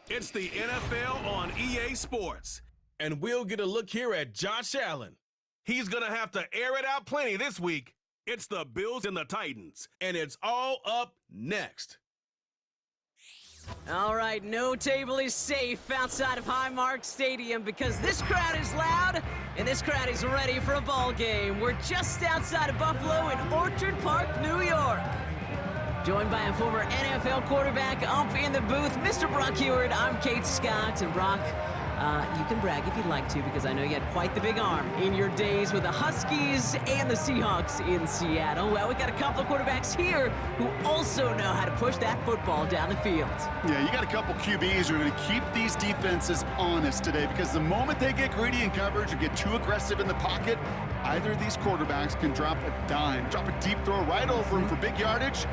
It's the NFL on EA Sports. And we'll get a look here at Josh Allen. He's going to have to air it out plenty this week. It's the Bills and the Titans, and it's all up next. All right, no table is safe outside of Highmark Stadium because this crowd is loud and this crowd is ready for a ball game. We're just outside of Buffalo in Orchard Park, New York. Joined by a former NFL quarterback up in the booth, Mr. Brock Huard. I'm Kate Scott, and Brock, you can brag if you'd like to because I know you had quite the big arm in your days with the Huskies and the Seahawks in Seattle. Well, we got a couple of quarterbacks here who also know how to push that football down the field. Yeah, you got a couple QBs who are going to keep these defenses honest today because the moment they get greedy in coverage or get too aggressive in the pocket, either of these quarterbacks can drop a dime, drop a deep throw right over them for big yardage.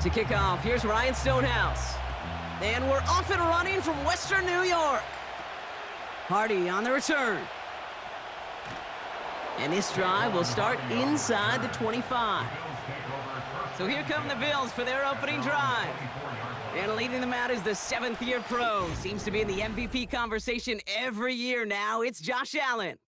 To kick off, here's Ryan Stonehouse. And we're off and running from Western New York. Hardy on the return. And this drive will start inside the 25. So here come the Bills for their opening drive. And leading them out is the seventh-year pro. Seems to be in the MVP conversation every year now. It's Josh Allen.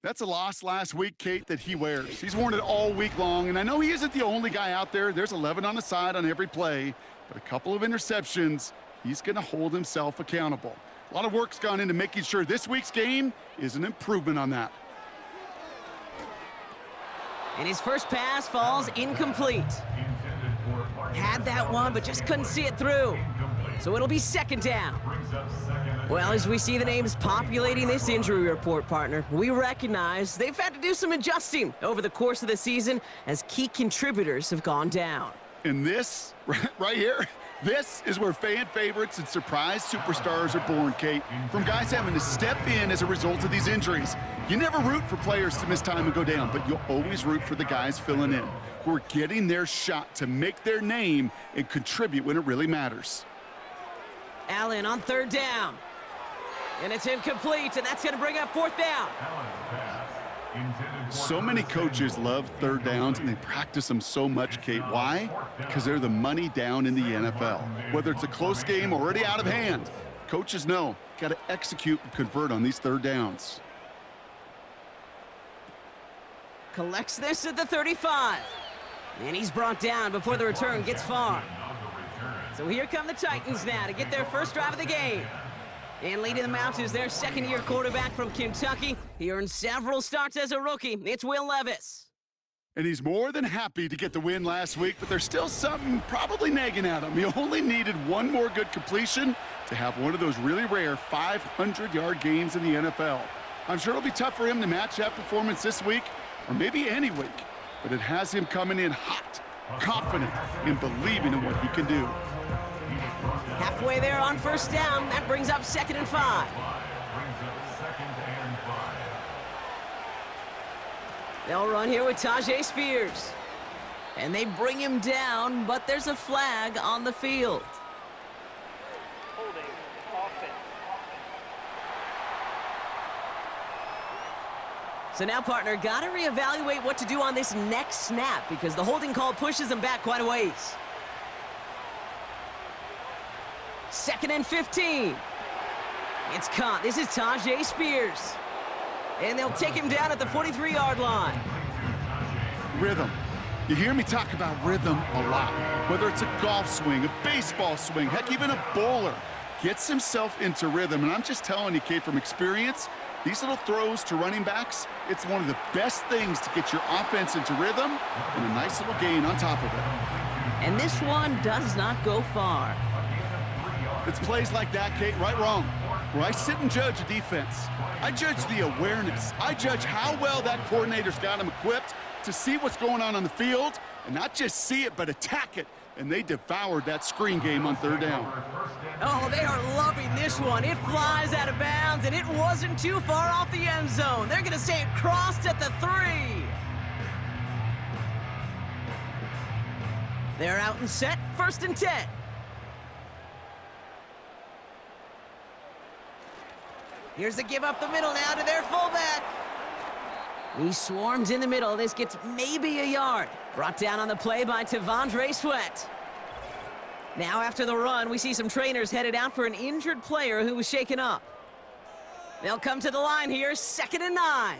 That's a loss last week, Kate, that he wears. He's worn it all week long, and I know he isn't the only guy out there. There's 11 on the side on every play, but a couple of interceptions, he's going to hold himself accountable. A lot of work's gone into making sure this week's game is an improvement on that. And his first pass falls incomplete. Had that one, but just couldn't see it through. So it'll be second down. Well, as we see the names populating this injury report, partner, we recognize they've had to do some adjusting over the course of the season as key contributors have gone down. And this, right here, this is where fan favorites and surprise superstars are born, Kate. From guys having to step in as a result of these injuries. You never root for players to miss time and go down, but you'll always root for the guys filling in, who are getting their shot to make their name and contribute when it really matters. Allen on third down. And it's incomplete, and that's going to bring up fourth down. So many coaches love third downs, and they practice them so much, Kate. Why? Because they're the money down in the NFL. Whether it's a close game already out of hand, coaches know, got to execute and convert on these third downs. Collects this at the 35. And he's brought down before the return gets far. So here come the Titans now to get their first drive of the game. And leading them out is their second-year quarterback from Kentucky. He earned several starts as a rookie. It's Will Levis. And he's more than happy to get the win last week, but there's still something probably nagging at him. He only needed one more good completion to have one of those really rare 500-yard games in the NFL. I'm sure it'll be tough for him to match that performance this week, or maybe any week, but it has him coming in hot, confident, and believing in what he can do. Halfway there on first down. That brings up 2nd and 5. They'll run here with Tyjae Spears. And they bring him down, but there's a flag on the field. Holding offense. So now, partner, got to reevaluate what to do on this next snap because the holding call pushes him back quite a ways. 2nd and 15. It's caught. This is Tyjae Spears. And they'll take him down at the 43-yard line. Rhythm. You hear me talk about rhythm a lot. Whether it's a golf swing, a baseball swing, heck, even a bowler gets himself into rhythm. And I'm just telling you, Kate, from experience, these little throws to running backs, it's one of the best things to get your offense into rhythm and a nice little gain on top of it. And this one does not go far. It's plays like that, Kate, right, wrong, where I sit and judge a defense. I judge the awareness. I judge how well that coordinator's got him equipped to see what's going on the field, and not just see it, but attack it. And they devoured that screen game on third down. Oh, they are loving this one. It flies out of bounds, and it wasn't too far off the end zone. They're going to say it crossed at the 3. They're out and set, 1st and 10. Here's the give up the middle now to their fullback. He swarms in the middle. This gets maybe a yard. Brought down on the play by T'Vondre Sweat. Now after the run, we see some trainers headed out for an injured player who was shaken up. They'll come to the line here, 2nd and 9.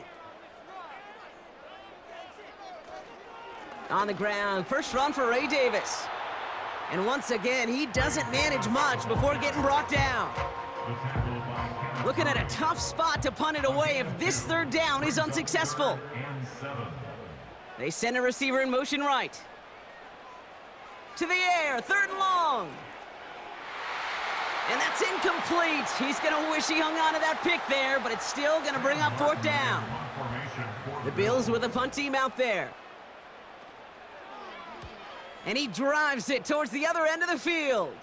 On the ground, first run for Ray Davis. And once again, he doesn't manage much before getting brought down. Looking at a tough spot to punt it away if this 3rd down is unsuccessful. They send a receiver in motion right. To the air, 3rd and long. And that's incomplete. He's going to wish he hung on to that pick there, but it's still going to bring up 4th down. The Bills with a punt team out there. And he drives it towards the other end of the field.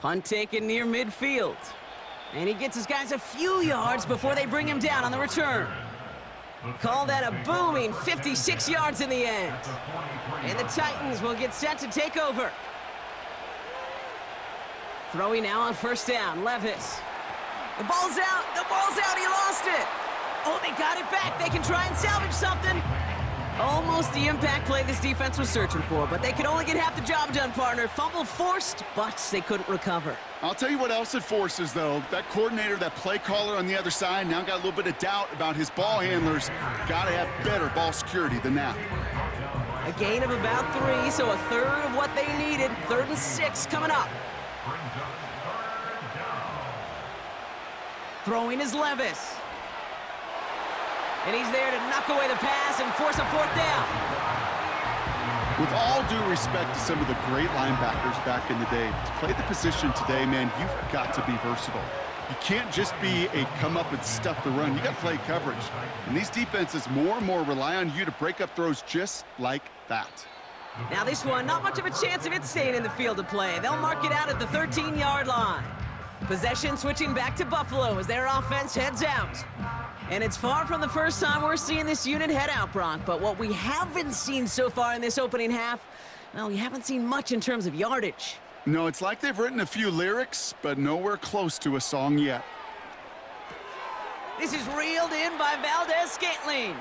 Punt taken near midfield. And he gets his guys a few yards before they bring him down on the return. Call that a booming 56 yards in the end. And the Titans will get set to take over. Throwing now on 1st down, Levis. The ball's out, he lost it. Oh, they got it back, they can try and salvage something. Almost the impact play this defense was searching for, but they could only get half the job done, partner. Fumble forced, but they couldn't recover. I'll tell you what else it forces, though. That coordinator, that play caller on the other side, now got a little bit of doubt about his ball handlers. Got to have better ball security than that. A gain of about 3, so a 3rd of what they needed. 3rd and 6 coming up. Throwing is Levis. And he's there to knock away the pass and force a 4th down. With all due respect to some of the great linebackers back in the day, to play the position today, man, you've got to be versatile. You can't just be a come up and stuff the run. You got to play coverage. And these defenses more and more rely on you to break up throws just like that. Now this one, not much of a chance of it staying in the field of play. They'll mark it out at the 13-yard line. Possession switching back to Buffalo as their offense heads out. And it's far from the first time we're seeing this unit head out, Brock. But what we haven't seen so far in this opening half, well, we haven't seen much in terms of yardage. No, it's like they've written a few lyrics, but nowhere close to a song yet. This is reeled in by Valdes-Scantling.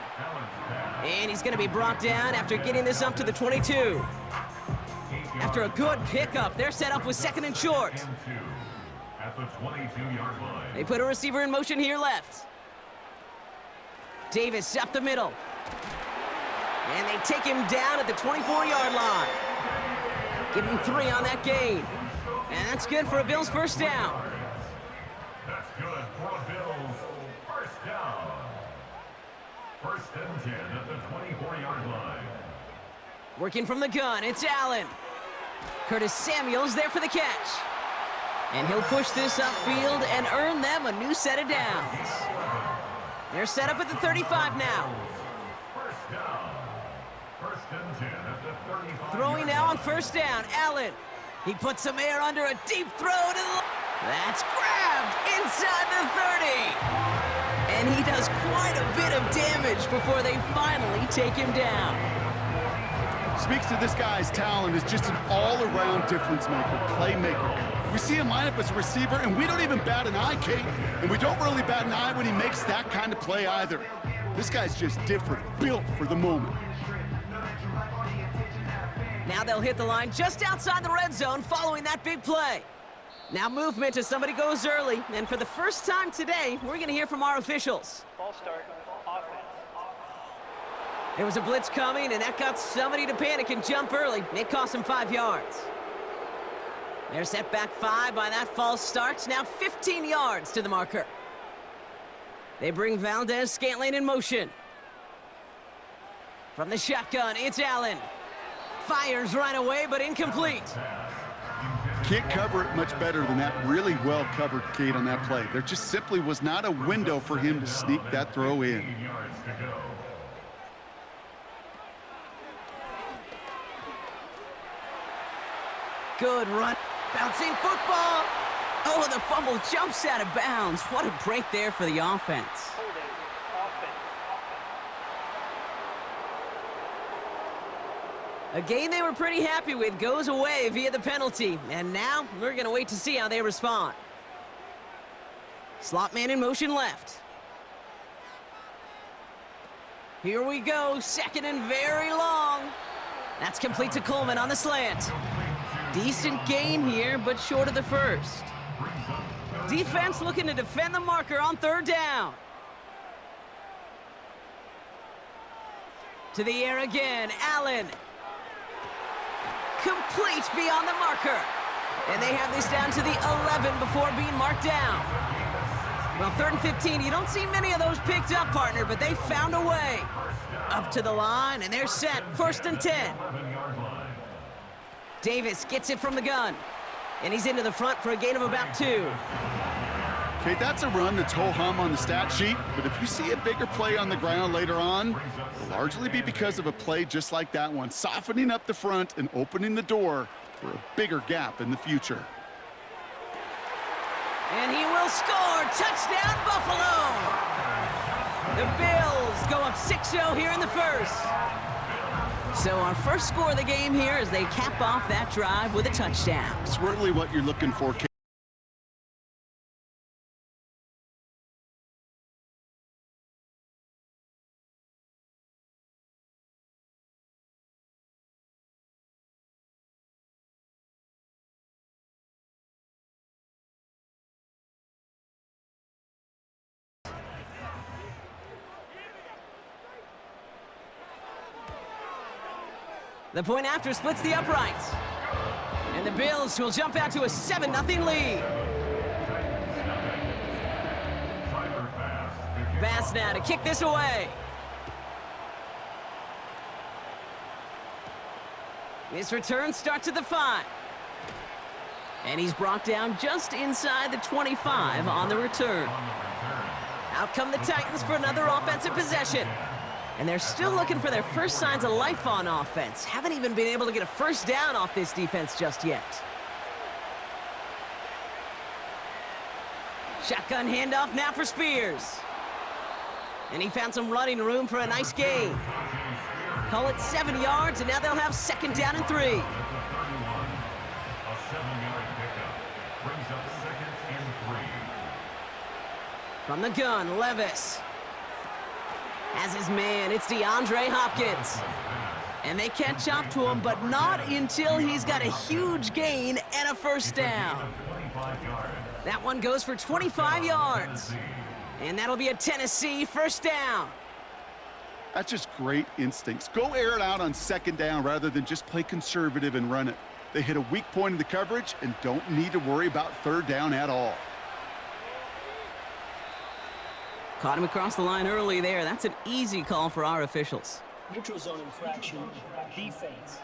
And he's going to be brought down after getting this up to the 22. After a good pickup, they're set up with 2nd and short. At the 22-yard line. They put a receiver in motion here left. Davis up the middle. And they take him down at the 24-yard line. Give him 3 on that gain. And that's good for a Bills 1st down. That's good for a Bills 1st down. 1st and 10 at the 24-yard line. Working from the gun, it's Allen. Curtis Samuel's there for the catch. And he'll push this upfield and earn them a new set of downs. They're set up at the 35 now. 1st down. 1st and 10 at the 35. Throwing now on 1st down, Allen. He puts some air under a deep throw to the... That's grabbed inside the 30. And he does quite a bit of damage before they finally take him down. Speaks to this guy's talent as just an all-around difference maker, playmaker. We see him line up as a receiver, and we don't even bat an eye, Kate. And we don't really bat an eye when he makes that kind of play either. This guy's just different, built for the moment. Now they'll hit the line just outside the red zone following that big play. Now movement as somebody goes early, and for the first time today, we're going to hear from our officials. Ball start, offense. There was a blitz coming, and that got somebody to panic and jump early. It cost them 5 yards. They're set back 5 by that false start. Now 15 yards to the marker. They bring Valdes-Scantling in motion. From the shotgun, it's Allen. Fires right away, but incomplete. Can't cover it much better than that. Really well covered, Kate, on that play. There just simply was not a window for him to sneak that throw in. Yards to go. Good run. Bouncing football. Oh, and the fumble jumps out of bounds. What a break there for the offense. Holding, offense. A game they were pretty happy with goes away via the penalty. And now we're going to wait to see how they respond. Slot man in motion left. Here we go, second and very long. That's complete to Coleman on the slant. Decent gain here, but short of the first. Defense looking to defend the marker on third down. To the air again, Allen. Complete beyond the marker. And they have this down to the 11 before being marked down. Well, 3rd and 15, you don't see many of those picked up, partner, but they found a way. Up to the line, and they're set. 1st and 10. Davis gets it from the gun. And he's into the front for a gain of about 2. Okay, that's a run that's ho-hum on the stat sheet, but if you see a bigger play on the ground later on, it'll largely be because of a play just like that one, softening up the front and opening the door for a bigger gap in the future. And he will score. Touchdown, Buffalo! The Bills go up 6-0 here in the first. So our first score of the game here as they cap off that drive with a touchdown. It's really what you're looking for, Kate. The point after splits the uprights. And the Bills will jump out to a 7-0 lead. Bass now to kick this away. This return starts at the 5. And he's brought down just inside the 25 on the return. Out come the Titans for another offensive possession. And they're still looking for their first signs of life on offense. Haven't even been able to get a first down off this defense just yet. Shotgun handoff now for Spears. And he found some running room for a nice gain. Call it 7 yards, and now they'll have 2nd down and 3. A 7-yard pickup brings up 2nd and 3. From the gun, Levis. As his man, it's DeAndre Hopkins. And they catch up to him, but not until he's got a huge gain and a first down. That one goes for 25 yards. And that'll be a Tennessee first down. That's just great instincts. Go air it out on 2nd down rather than just play conservative and run it. They hit a weak point in the coverage and don't need to worry about 3rd down at all. Caught him across the line early there. That's an easy call for our officials. Neutral zone infraction, defense.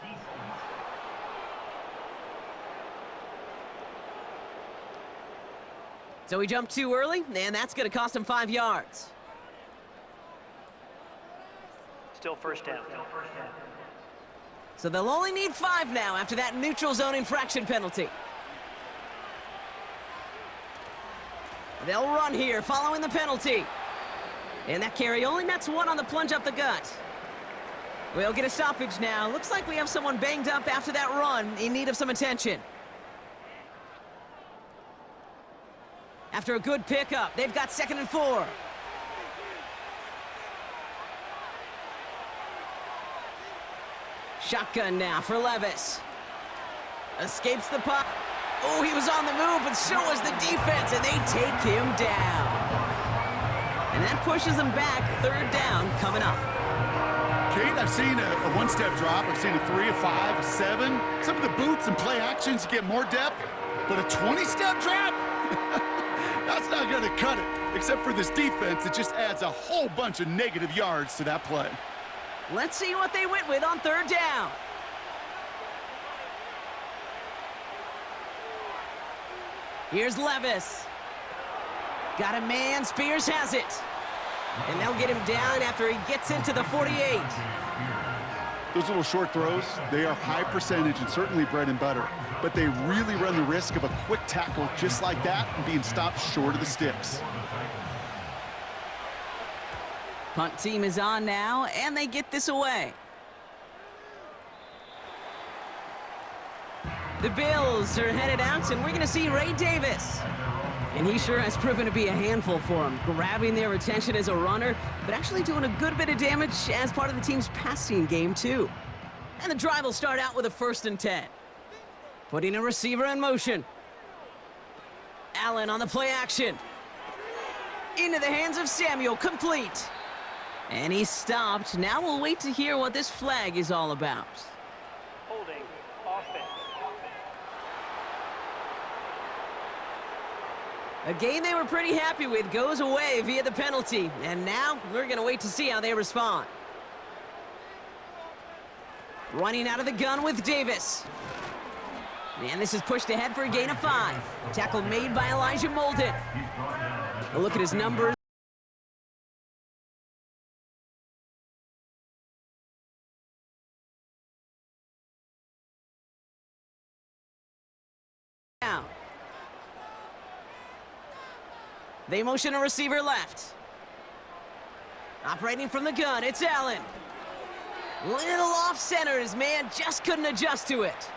So he jumped too early, and that's going to cost him 5 yards. Still first down. So they'll only need 5 now after that neutral zone infraction penalty. They'll run here following the penalty. And that carry only nets 1 on the plunge up the gut. We'll get a stoppage now. Looks like we have someone banged up after that run in need of some attention. After a good pickup, they've got 2nd and 4. Shotgun now for Levis. Escapes the pop. Oh, he was on the move, but so was the defense, and they take him down. And that pushes them back. 3rd down coming up. Kate, I've seen a one-step drop. I've seen a 3, a 5, a 7. Some of the boots and play actions get more depth, but a 20-step drop? That's not going to cut it. Except for this defense, it just adds a whole bunch of negative yards to that play. Let's see what they went with on 3rd down. Here's Levis. Got a man, Spears has it. And they'll get him down after he gets into the 48. Those little short throws, they are high percentage and certainly bread and butter. But they really run the risk of a quick tackle just like that and being stopped short of the sticks. Punt team is on now, and they get this away. The Bills are headed out, and we're going to see Ray Davis. And he sure has proven to be a handful for him, grabbing their attention as a runner, but actually doing a good bit of damage as part of the team's passing game, too. And the drive will start out with a 1st and 10. Putting a receiver in motion. Allen on the play action. Into the hands of Samuel, complete. And he's stopped. Now we'll wait to hear what this flag is all about. Holding. Offense. A game they were pretty happy with goes away via the penalty. And now we're going to wait to see how they respond. Running out of the gun with Davis. And this is pushed ahead for a gain of 5. Tackle made by Elijah Molden. A look at his numbers. Down. They motion a receiver left. Operating from the gun, it's Allen. Little off-center, his man just couldn't adjust to it.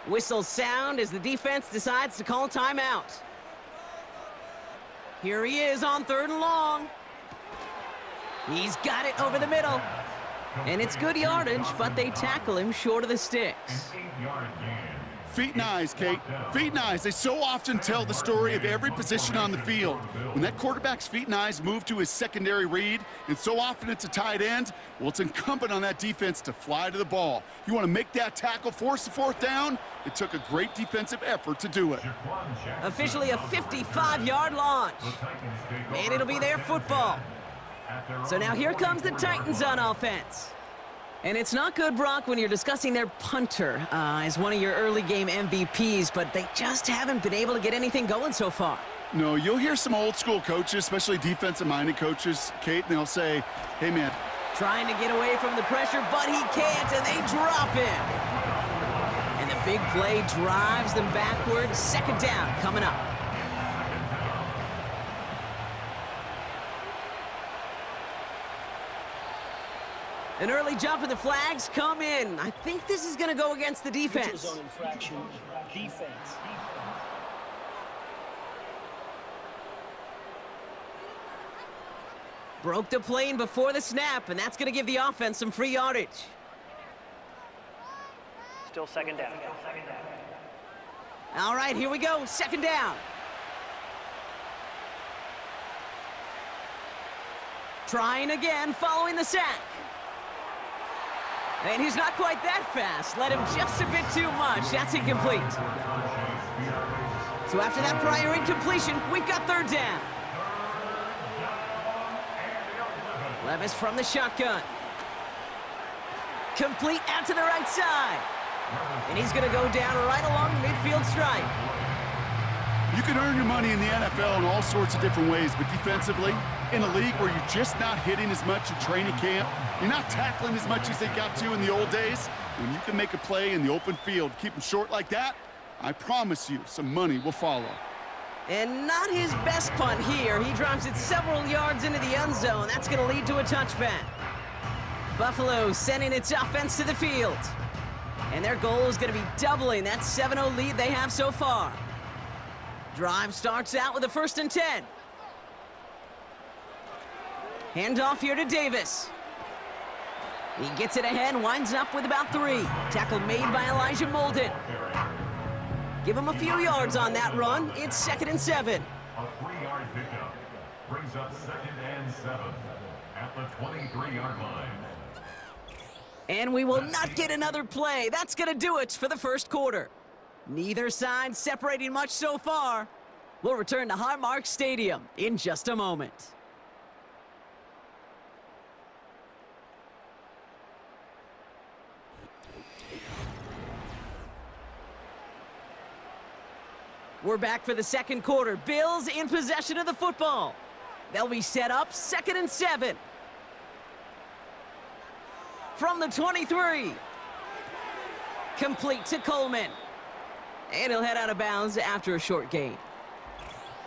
Whistles sound as the defense decides to call timeout. Here he is on 3rd and long. He's got it over the middle. And it's good yardage, but they tackle him short of the sticks. Feet and eyes, Kate. Feet and eyes. They so often tell the story of every position on the field. When that quarterback's feet and eyes move to his secondary read, and so often it's a tight end, well, it's incumbent on that defense to fly to the ball. You want to make that tackle, force the 4th down? It took a great defensive effort to do it. Officially a 55-yard launch. And it'll be their football. So now here comes the Titans on offense. And it's not good, Brock, when you're discussing their punter as one of your early game MVPs, but they just haven't been able to get anything going so far. No, you'll hear some old school coaches, especially defensive-minded coaches, Kate, and they'll say, hey, man. Trying to get away from the pressure, but he can't, and they drop him. And the big play drives them backwards. 2nd down coming up. An early jump and the flags come in. I think this is going to go against the defense. Zone infraction. Defense. Broke the plane before the snap, and that's going to give the offense some free yardage. Still 2nd down. All right, here we go. 2nd down. Trying again, following the sack. And he's not quite that fast. Let him just a bit too much. That's incomplete. So after that prior incompletion, we've got 3rd down. Levis from the shotgun. Complete out to the right side. And he's going to go down right along the midfield stripe. You can earn your money in the NFL in all sorts of different ways, but defensively, in a league where you're just not hitting as much in training camp, you're not tackling as much as they got to in the old days, when you can make a play in the open field, keep them short like that, I promise you some money will follow. And not his best punt here. He drops it several yards into the end zone. That's going to lead to a touchback. Buffalo sending its offense to the field. And their goal is going to be doubling that 7-0 lead they have so far. Drive starts out with a 1st and 10. Handoff here to Davis. He gets it ahead, winds up with about 3. Tackle made by Elijah Molden. Give him a few yards on that run. It's 2nd and 7. A 3-yard pickup brings up 2nd and 7 at the 23-yard line. And we will not get another play. That's going to do it for the 1st quarter. Neither side separating much so far. We'll return to Highmark Stadium in just a moment. We're back for the 2nd quarter. Bills in possession of the football. They'll be set up 2nd and 7. From the 23. Complete to Coleman. And he'll head out of bounds after a short gain.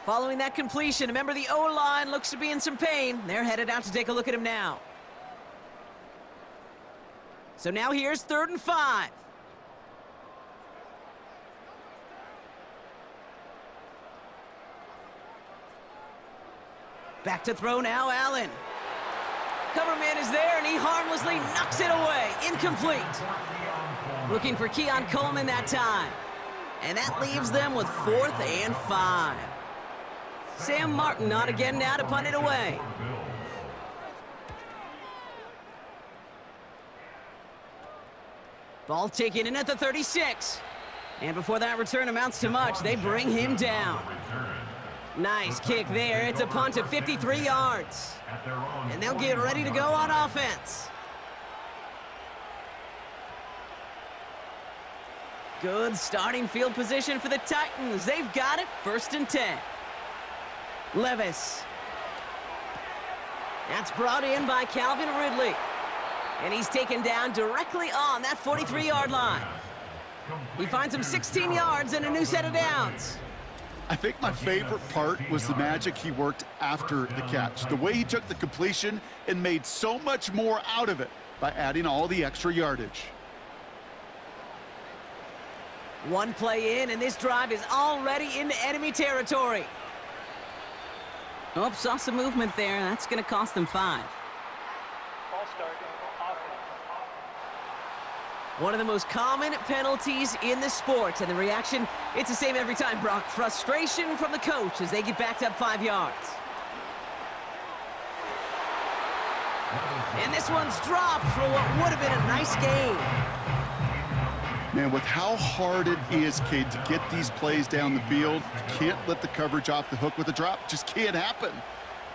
Following that completion, remember the O-line looks to be in some pain. They're headed out to take a look at him now. So now here's 3rd and 5. Back to throw now, Allen. Cover man is there, and he harmlessly knocks it away. Incomplete. Looking for Keon Coleman that time. And that leaves them with 4th and 5. Sam Martin on again now to punt it away. Ball taken in at the 36. And before that return amounts to much, they bring him down. Nice kick there. It's a punt of 53 yards. And they'll get ready to go on offense. Good starting field position for the Titans. They've got it, 1st and 10. Levis. That's brought in by Calvin Ridley. And he's taken down directly on that 43-yard line. He finds him 16 yards and a new set of downs. I think my favorite part was the magic he worked after the catch. The way he took the completion and made so much more out of it by adding all the extra yardage. One play in, and this drive is already into enemy territory. Oh, saw some movement there. That's going to cost them 5. Ball start. Offense. One of the most common penalties in the sport, and the reaction, it's the same every time, Brock. Frustration from the coach as they get backed up 5 yards. And this one's dropped for what would have been a nice gain. Man, with how hard it is, Cade, to get these plays down the field, you can't let the coverage off the hook with a drop. Just can't happen.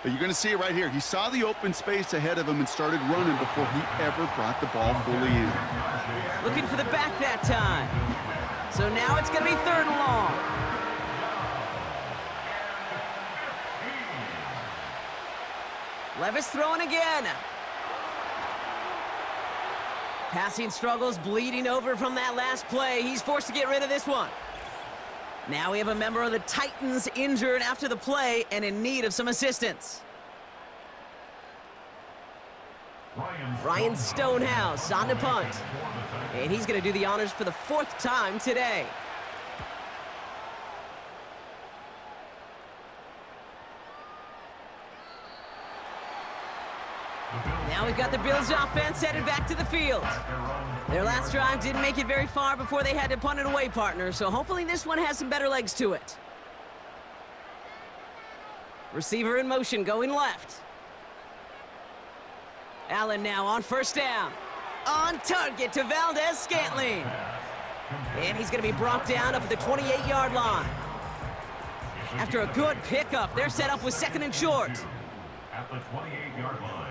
But you're going to see it right here. He saw the open space ahead of him and started running before he ever brought the ball fully in. Looking for the back that time. So now it's going to be 3rd and long. Levis throwing again. Passing struggles bleeding over from that last play. He's forced to get rid of this one. Now we have a member of the Titans injured after the play and in need of some assistance. Ryan Stonehouse on the punt. And he's going to do the honors for the 4th time today. Now we've got the Bills offense headed back to the field. Their last drive didn't make it very far before they had to punt it away, partner, so hopefully this one has some better legs to it. Receiver in motion, going left. Allen now on 1st down. On target to Valdez-Scantling. And he's going to be brought down up at the 28-yard line. After a good pickup, they're set up with 2nd and short. At the 28-yard line.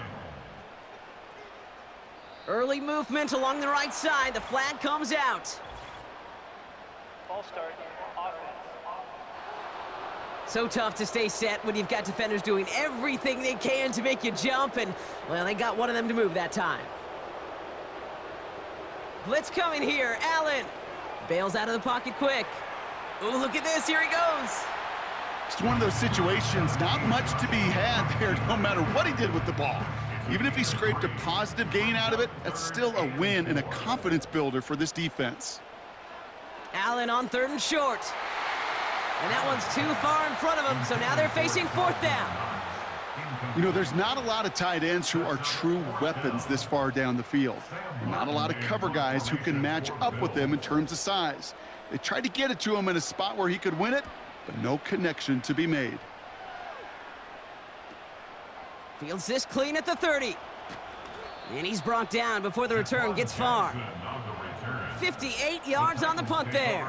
Early movement along the right side. The flag comes out. Ball start. Offense. So tough to stay set when you've got defenders doing everything they can to make you jump, and, well, they got one of them to move that time. Blitz coming here. Allen bails out of the pocket quick. Ooh, look at this. Here he goes. It's one of those situations, not much to be had there, no matter what he did with the ball. Even if he scraped a positive gain out of it, that's still a win and a confidence builder for this defense. Allen on 3rd and short. And that one's too far in front of him, so now they're facing 4th down. You know, there's not a lot of tight ends who are true weapons this far down the field. And not a lot of cover guys who can match up with them in terms of size. They tried to get it to him in a spot where he could win it, but no connection to be made. Fields this clean at the 30. And he's brought down before the return gets far. 58 yards on the punt there.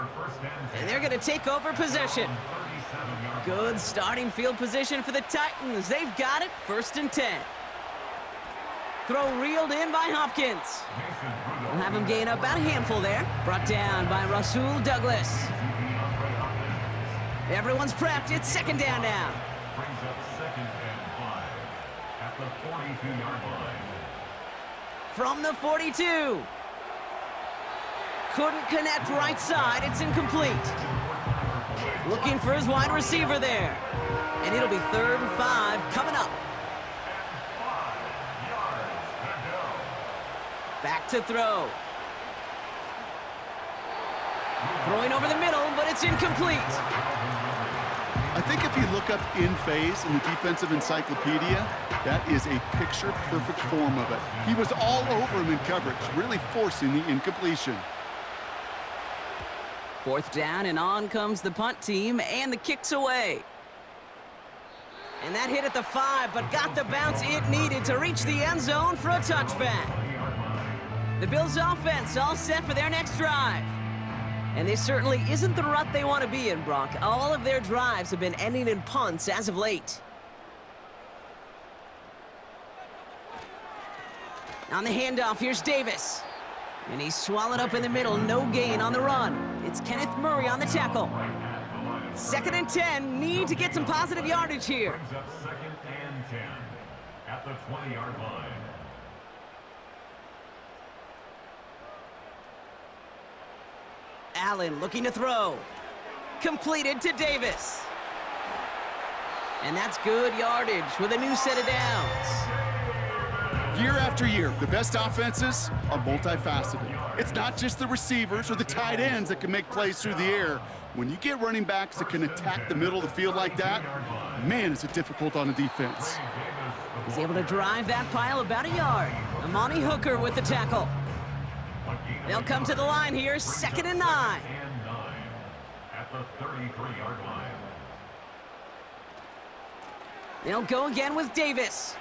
And they're going to take over possession. Good starting field position for the Titans. They've got it, 1st and 10. Throw reeled in by Hopkins. We'll have him gain up about a handful there. Brought down by Rasul Douglas. Everyone's prepped. It's 2nd down now. Brings up 2nd and 5 at the 42-yard line. From the 42. Couldn't connect right side. It's incomplete. Looking for his wide receiver there. And it'll be 3rd and 5 coming up. Back to throw. Throwing over the middle, but it's incomplete. I think if you look up in phase in the defensive encyclopedia, that is a picture-perfect form of it. He was all over him in coverage, really forcing the incompletion. 4th down, and on comes the punt team, and the kick's away. And that hit at the 5, but got the bounce it needed to reach the end zone for a touchback. The Bills' offense all set for their next drive. And this certainly isn't the rut they want to be in, Brock. All of their drives have been ending in punts as of late. On the handoff, here's Davis. And he's swallowed up in the middle, no gain on the run. It's Kenneth Murray on the tackle. 2nd and 10, need to get some positive yardage here. Brings up 2nd and 10 at the 20-yard line. Allen looking to throw. Completed to Davis. And that's good yardage with a new set of downs. Year after year, the best offenses are multifaceted. It's not just the receivers or the tight ends that can make plays through the air. When you get running backs that can attack the middle of the field like that, man, is it difficult on a defense. He's able to drive that pile about a yard. Amani Hooker with the tackle. They'll come to the line here, 2nd and 9. And 9 at the 33-yard line. They'll go again with Davis.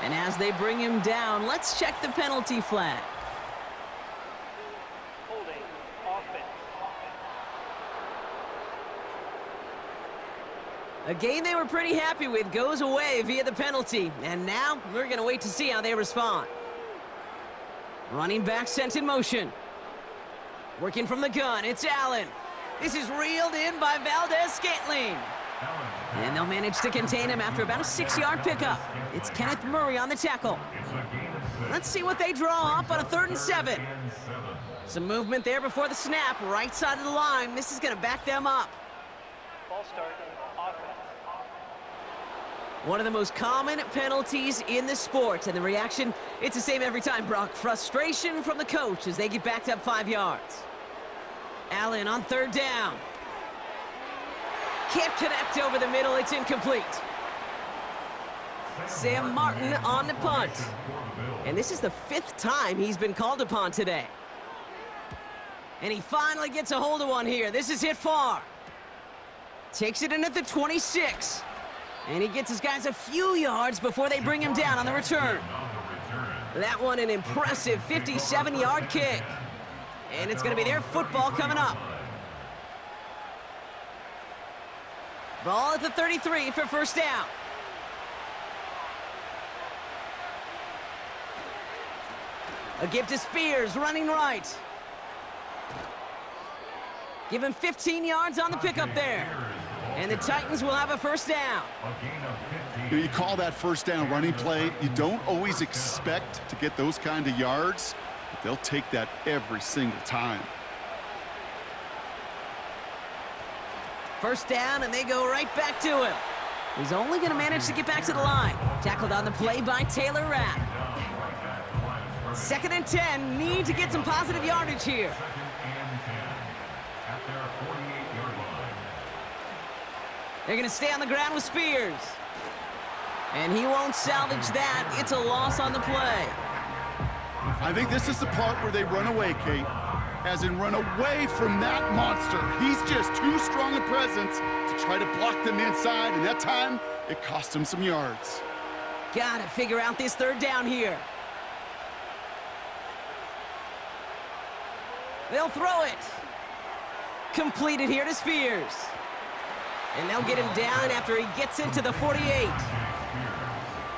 And as they bring him down, let's check the penalty flag. Holding. Offense. A game they were pretty happy with goes away via the penalty. And now we're going to wait to see how they respond. Running back sent in motion. Working from the gun, it's Allen. This is reeled in by Valdez-Scantling. And they'll manage to contain him after about a 6-yard pickup. It's Kenneth Murray on the tackle. Let's see what they draw up on a 3rd and 7. Some movement there before the snap, right side of the line. This is going to back them up. Ball start. Offense. One of the most common penalties in the sport, and the reaction, it's the same every time, Brock. Frustration from the coach as they get backed up 5 yards. Allen on 3rd down. Can't connect over the middle, it's incomplete. Sam Martin on the punt. And this is the 5th time he's been called upon today. And he finally gets a hold of one here. This is hit far. Takes it in at the 26. And he gets his guys a few yards before they bring him down on the return. That one an impressive 57-yard kick. And it's going to be their football coming up. Ball at the 33 for 1st down. A give to Spears, running right. Give him 15 yards on the pickup there. And the Titans will have a 1st down. You call that 1st down running play. You don't always expect to get those kind of yards, but they'll take that every single time. 1st down, and they go right back to him. He's only going to manage to get back to the line. Tackled on the play by Taylor Rapp. 2nd and 10, need to get some positive yardage here. They're going to stay on the ground with Spears. And he won't salvage that. It's a loss on the play. I think this is the part where they run away, Kate. As in run away from that monster. He's just too strong a presence to try to block them inside, and that time, it cost him some yards. Got to figure out this 3rd down here. They'll throw it. Completed here to Spears. And they'll get him down after he gets into the 48.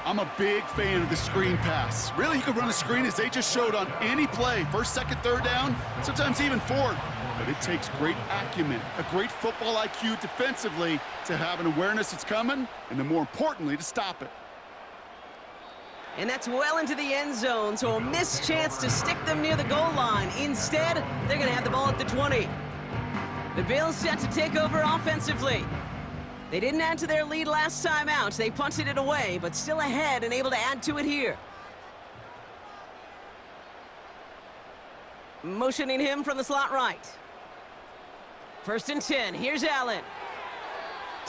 I'm a big fan of the screen pass. Really, you can run a screen as they just showed on any play. 1st, 2nd, 3rd down, sometimes even 4th. But it takes great acumen, a great football IQ defensively to have an awareness it's coming, and then more importantly, to stop it. And that's well into the end zone, so a missed chance to stick them near the goal line. Instead, they're going to have the ball at the 20. The Bills set to take over offensively. They didn't add to their lead last time out. They punted it away, but still ahead and able to add to it here. Motioning him from the slot right. 1st and 10. Here's Allen.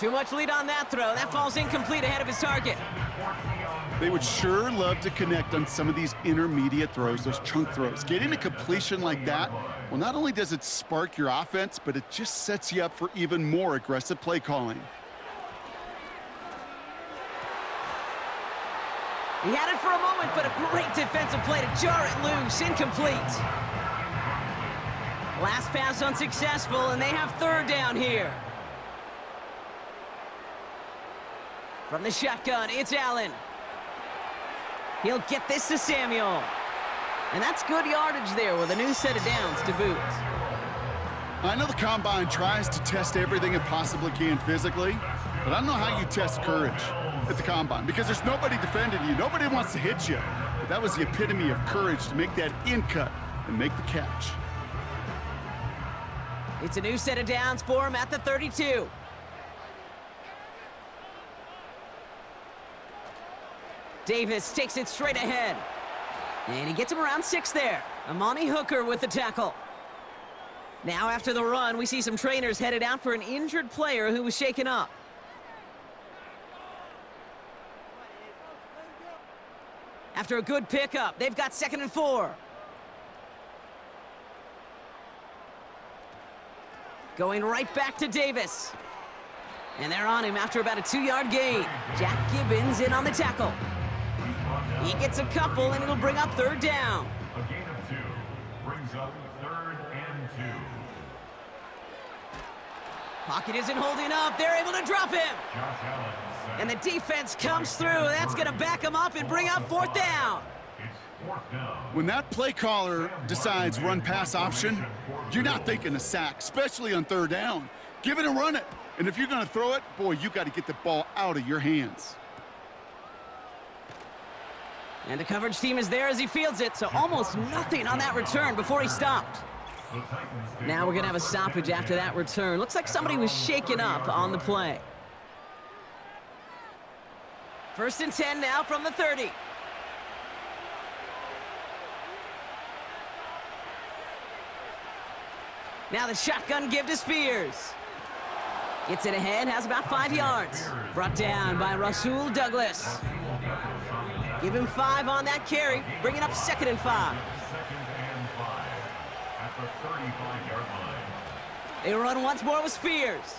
Too much lead on that throw. That falls incomplete ahead of his target. They would sure love to connect on some of these intermediate throws, those chunk throws. Getting a completion like that, well, not only does it spark your offense, but it just sets you up for even more aggressive play calling. He had it for a moment, but a great defensive play to jar it loose. Incomplete. Last pass unsuccessful, and they have third down here. From the shotgun, it's Allen. He'll get this to Samuel. And that's good yardage there with a new set of downs to boot. I know the Combine tries to test everything it possibly can physically, but I don't know how you test courage at the Combine because there's nobody defending you. Nobody wants to hit you. But that was the epitome of courage to make that in cut and make the catch. It's a new set of downs for him at the 32. Davis takes it straight ahead. And he gets him around 6 there. Amani Hooker with the tackle. Now after the run, we see some trainers headed out for an injured player who was shaken up. After a good pickup, they've got 2nd and 4. Going right back to Davis. And they're on him after about a 2-yard gain. Jack Gibbons in on the tackle. He gets a couple, and it'll bring up third down. A gain of 2 brings up 3rd and 2. Pocket isn't holding up. They're able to drop him. Josh Allen set. And the defense comes through. That's going to back him up and bring up 4th down. It's 4th down. When that play caller decides run-pass option, you're not thinking a sack, especially on 3rd down. Give it and run it. And if you're going to throw it, boy, you got to get the ball out of your hands. And the coverage team is there as he fields it, so almost nothing on that return before he stopped. Now we're going to have a stoppage after that return. Looks like somebody was shaken up on the play. 1st and 10 now from the 30. Now the shotgun give to Spears. Gets it ahead, has about 5 yards. Brought down by Rasul Douglas. Give him 5 on that carry, bringing up 2nd and 5. 2nd and 5 at the 35-yard line. They run once more with Spears.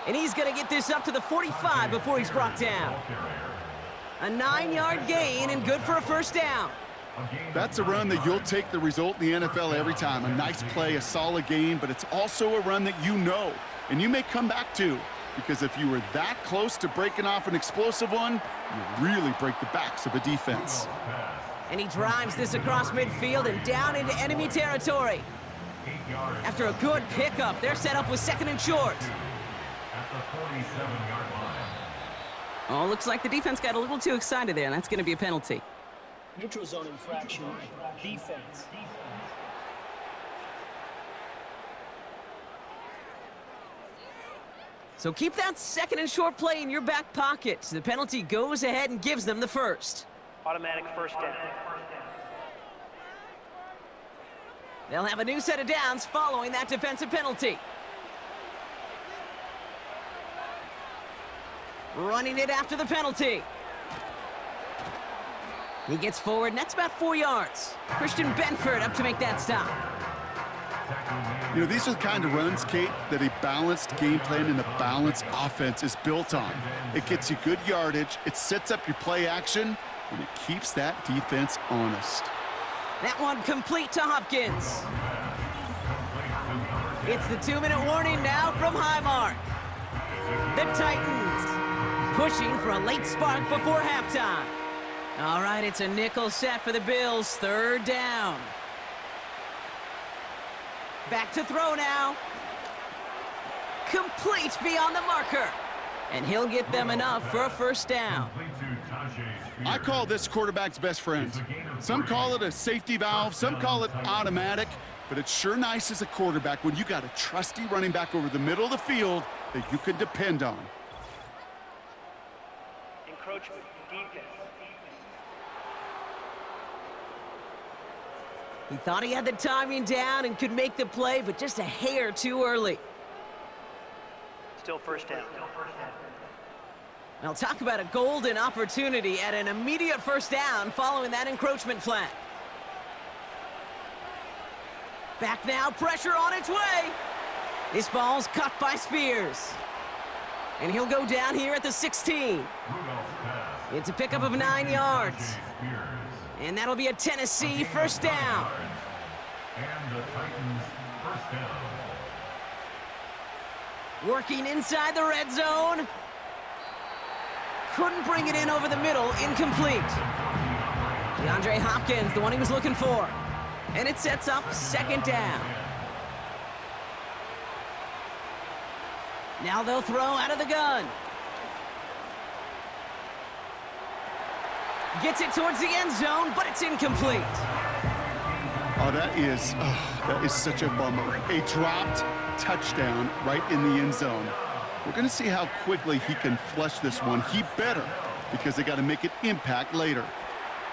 And he's going to get this up to the 45 before he's brought down. A 9-yard gain and good for a 1st down. That's a run that you'll take the result in the NFL every time. A nice play, a solid gain, but it's also a run that you know, and you may come back to. Because if you were that close to breaking off an explosive one, you really break the backs of a defense. And he drives this across midfield and down into enemy territory. After a good pickup, they're set up with 2nd and short. At the 47-yard line. Oh, looks like the defense got a little too excited there, and that's going to be a penalty. Neutral zone infraction. Defense. So keep that 2nd and short play in your back pocket. The penalty goes ahead and gives them the 1st. Automatic 1st down. They'll have a new set of downs following that defensive penalty. Running it after the penalty. He gets forward, and that's about 4 yards. Christian Benford up to make that stop. You know, these are the kind of runs, Kate, that a balanced game plan and a balanced offense is built on. It gets you good yardage, it sets up your play action, and it keeps that defense honest. That one complete to Hopkins. It's the 2-minute warning now from Highmark. The Titans pushing for a late spark before halftime. All right, it's a nickel set for the Bills. 3rd down. Back to throw now. Complete beyond the marker. And he'll get them enough for a 1st down. I call this quarterback's best friend. Some call it a safety valve, some call it automatic, but it's sure nice as a quarterback when you got a trusty running back over the middle of the field that you can depend on. Encroachment. Defense. He thought he had the timing down and could make the play, but just a hair too early. Still first down. Now talk about a golden opportunity at an immediate first down following that encroachment flag. Back now, pressure on its way. This ball's caught by Spears. And he'll go down here at the 16. It's a pickup of 9 yards. And that'll be a Tennessee first down. And the Titans first down. Working inside the red zone. Couldn't bring it in over the middle, incomplete. DeAndre Hopkins, the one he was looking for. And it sets up second down. Now they'll throw out of the gun. Gets it towards the end zone, but it's incomplete. Oh, that is such a bummer. A dropped touchdown right in the end zone. We're going to see how quickly he can flush this one. He better, because they got to make it impact later.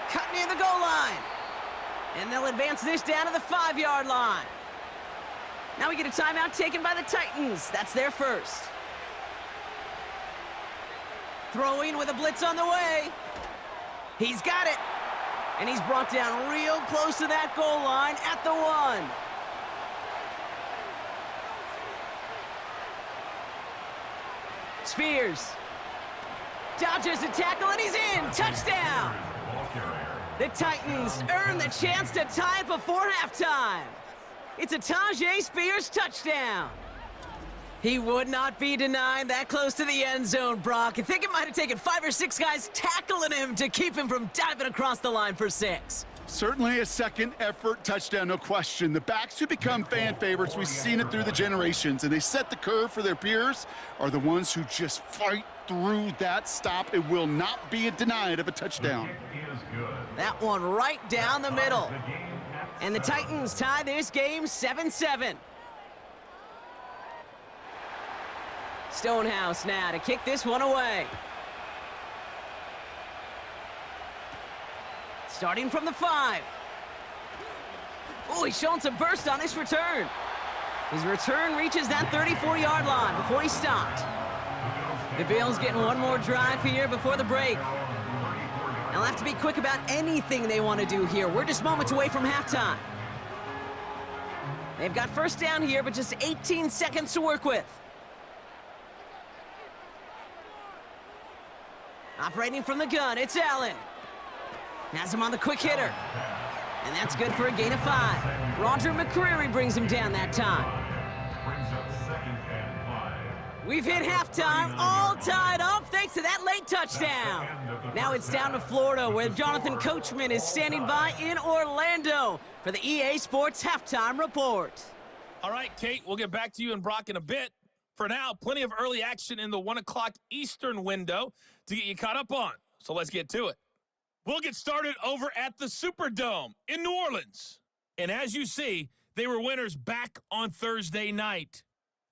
Cut near the goal line. And they'll advance this down to the 5-yard line. Now we get a timeout taken by the Titans. That's their first. Throwing with a blitz on the way. He's got it. And he's brought down real close to that goal line at the 1. Spears dodges the tackle and he's in. Touchdown. The Titans earn the chance to tie it before halftime. It's a Tyjae Spears touchdown. He would not be denied that close to the end zone, Brock. I think it might have taken 5 or 6 guys tackling him to keep him from diving across the line for 6. Certainly a second effort touchdown, no question. The backs who become fan favorites, we've seen it through the generations, and they set the curve for their peers, are the ones who just fight through that stop. It will not be denied of a touchdown. That one right down the middle. And the Titans tie this game 7-7. Stonehouse now to kick this one away. Starting from the 5. Oh, he's showing some burst on his return. His return reaches that 34-yard line before he stopped. The Bills getting one more drive here before the break. They'll have to be quick about anything they want to do here. We're just moments away from halftime. They've got first down here, but just 18 seconds to work with. Operating from the gun, it's Allen. Has him on the quick hitter. And that's good for a gain of 5. Roger McCreary brings him down that time. We've hit halftime, all tied up thanks to that late touchdown. Now it's down to Florida, where Jonathan Coachman is standing by in Orlando for the EA Sports Halftime Report. All right, Kate, we'll get back to you and Brock in a bit. For now, plenty of early action in the 1 o'clock Eastern window to get you caught up on. So let's get to it. We'll get started over at the Superdome in New Orleans. And as you see, they were winners back on Thursday night.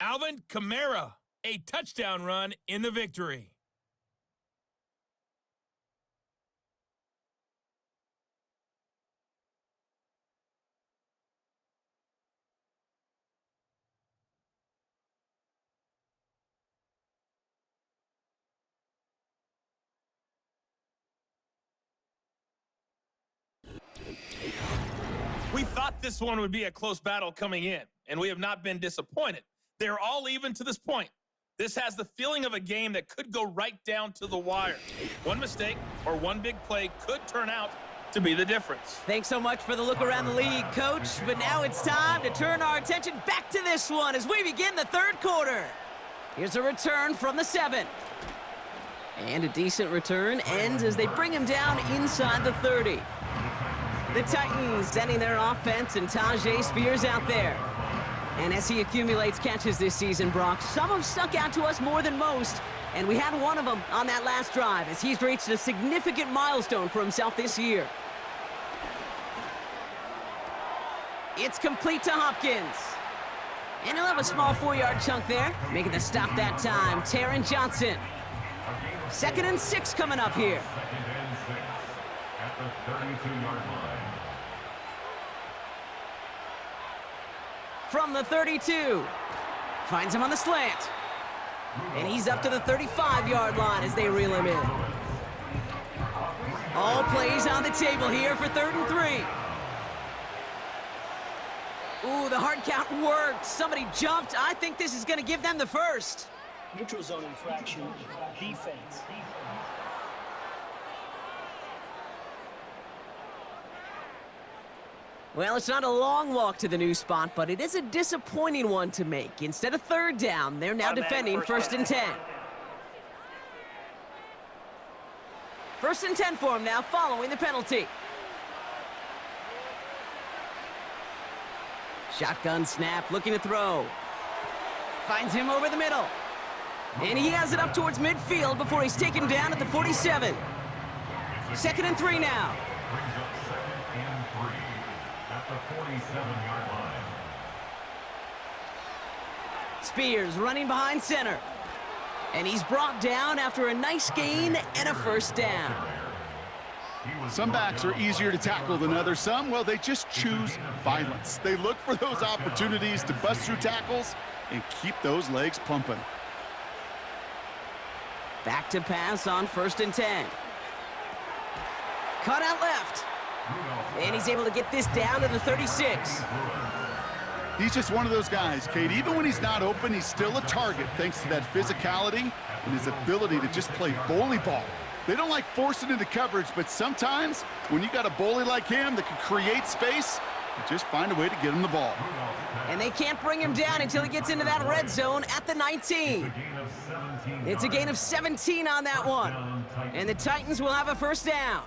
Alvin Kamara, a touchdown run in the victory. We thought this one would be a close battle coming in, and we have not been disappointed. They're all even to this point. This has the feeling of a game that could go right down to the wire. One mistake or one big play could turn out to be the difference. Thanks so much for the look around the league, Coach. But now it's time to turn our attention back to this one as we begin the third quarter. Here's a return from the 7. And a decent return ends as they bring him down inside the 30. The Titans sending their offense and Tyjae Spears out there. And as he accumulates catches this season, Brock, some have stuck out to us more than most. And we had one of them on that last drive as he's reached a significant milestone for himself this year. It's complete to Hopkins. And he'll have a small 4-yard chunk there. Making the stop that time, Taron Johnson. 2nd and 6 coming up here. At the 32-yard line. From the 32. Finds him on the slant. And he's up to the 35-yard line as they reel him in. All plays on the table here for 3rd and 3. Ooh, the hard count worked. Somebody jumped. I think this is going to give them the first. Neutral zone infraction, defense. Well, it's not a long walk to the new spot, but it is a disappointing one to make. Instead of 3rd down, they're now defending 1st and 10. 1st and 10 for him now, following the penalty. Shotgun snap, looking to throw. Finds him over the middle. And he has it up towards midfield before he's taken down at the 47. 2nd and 3 now. Brings up 2nd and 3 at the 47-yard line. Spears running behind center. And he's brought down after a nice gain and a 1st down. Some backs are easier to tackle than others. Some, well, they just choose violence. They look for those opportunities to bust through tackles and keep those legs pumping. Back to pass on 1st and 10. Cut out left. And he's able to get this down to the 36. He's just one of those guys, Kate. Even when he's not open, he's still a target thanks to that physicality and his ability to just play bully ball. They don't like forcing into coverage, but sometimes when you got a bully like him that can create space, you just find a way to get him the ball. And they can't bring him down until he gets into that red zone at the 19. It's a gain of 17 on that one. And the Titans will have a 1st down.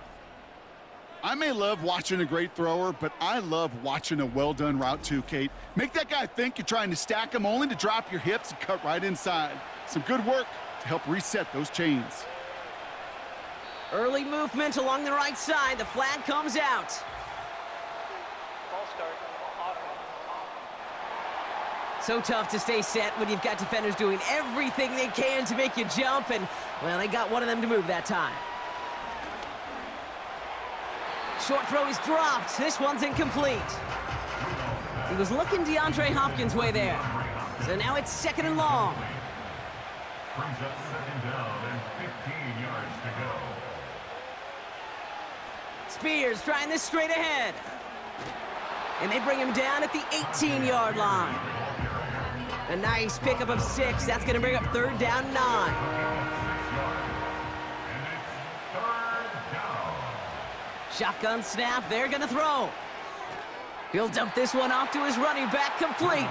I may love watching a great thrower, but I love watching a well-done route too, Kate. Make that guy think you're trying to stack him only to drop your hips and cut right inside. Some good work to help reset those chains. Early movement along the right side. The flag comes out. Ball start. Offense. So tough to stay set when you've got defenders doing everything they can to make you jump, and, well, they got one of them to move that time. Short throw is dropped. This one's incomplete. He was looking DeAndre Hopkins' way there. So now it's 2nd and long. Brings up 2nd down and 15 yards to go. Spears trying this straight ahead. And they bring him down at the 18-yard line. A nice pickup of 6. That's going to bring up 3rd down 9. Shotgun snap, they're gonna throw. He'll dump this one off to his running back, complete.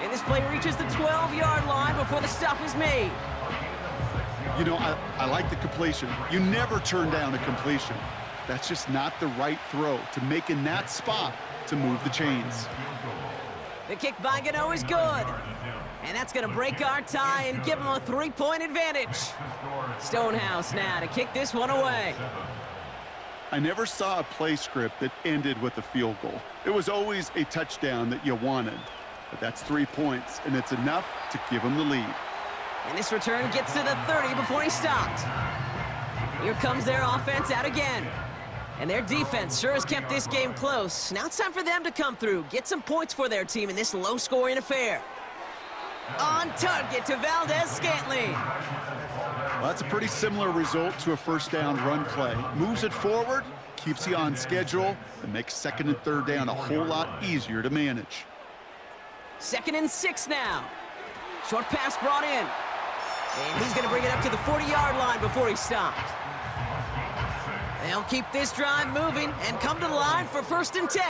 And this play reaches the 12-yard line before the stop is made. You know, I like the completion. You never turn down a completion. That's just not the right throw to make in that spot to move the chains. The kick by Gano is good. And that's gonna break our tie and give him a 3-point advantage. Stonehouse now to kick this one away. I never saw a play script that ended with a field goal. It was always a touchdown that you wanted. But that's 3 points, and it's enough to give them the lead. And this return gets to the 30 before he stopped. Here comes their offense out again. And their defense sure has kept this game close. Now it's time for them to come through, get some points for their team in this low-scoring affair. On target to Valdez-Scantling. Well, that's a pretty similar result to a 1st down run play. Moves it forward, keeps you on schedule, and makes 2nd and 3rd down a whole lot easier to manage. 2nd and 6 now. Short pass brought in. And he's going to bring it up to the 40-yard line before he stopped. They'll keep this drive moving and come to the line for 1st and 10.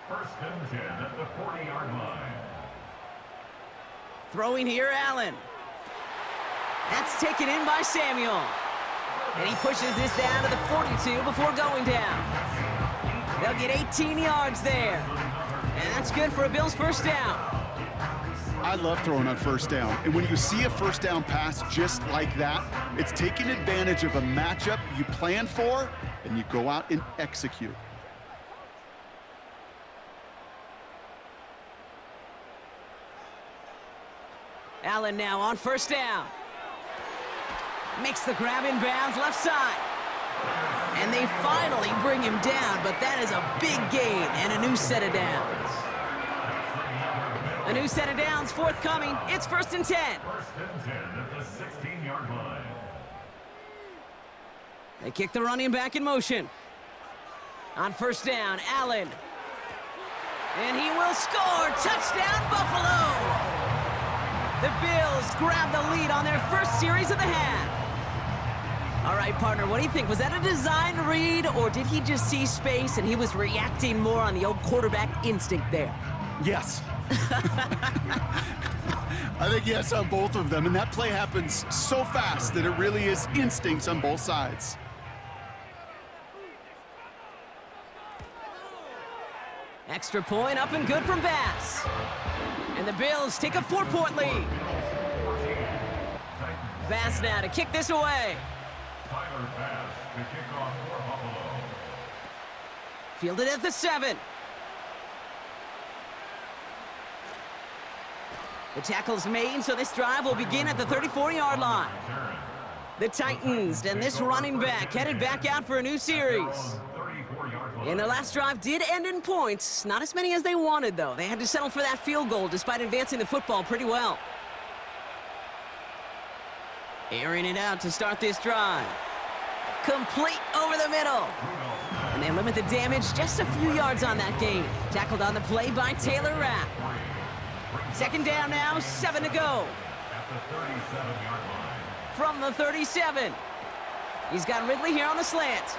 1st and 10 at the 40-yard line. Throwing here, Allen. That's taken in by Samuel. And he pushes this down to the 42 before going down. They'll get 18 yards there. And that's good for a Bills 1st down. I love throwing on 1st down. And when you see a 1st down pass just like that, it's taking advantage of a matchup you plan for, and you go out and execute. Allen now on 1st down. Makes the grab in bounds left side. And they finally bring him down, but that is a big gain and a new set of downs. A new set of downs forthcoming. It's 1st and 10. First and 10 at the 16-yard line. They kick the running back in motion. On 1st down, Allen. And he will score. Touchdown, Buffalo! The Bills grab the lead on their first series of the half. All right, partner, what do you think? Was that a design read, or did he just see space and he was reacting more on the old quarterback instinct there? Yes. I think yes on both of them, and that play happens so fast that it really is instincts on both sides. Extra point up and good from Bass. And the Bills take a 4-point lead. Bass now to kick this away. Tyler Bass to kick off for Buffalo. Fielded at the 7. The tackle's made, so this drive will begin at the 34-yard line. The Titans and this running back headed back out for a new series. And their last drive did end in points. Not as many as they wanted, though. They had to settle for that field goal despite advancing the football pretty well. Airing it out to start this drive. Complete over the middle. And they limit the damage just a few yards on that gain. Tackled on the play by Taylor Rapp. 2nd down now, 7 to go. At the 37-yard line. From the 37. He's got Ridley here on the slant.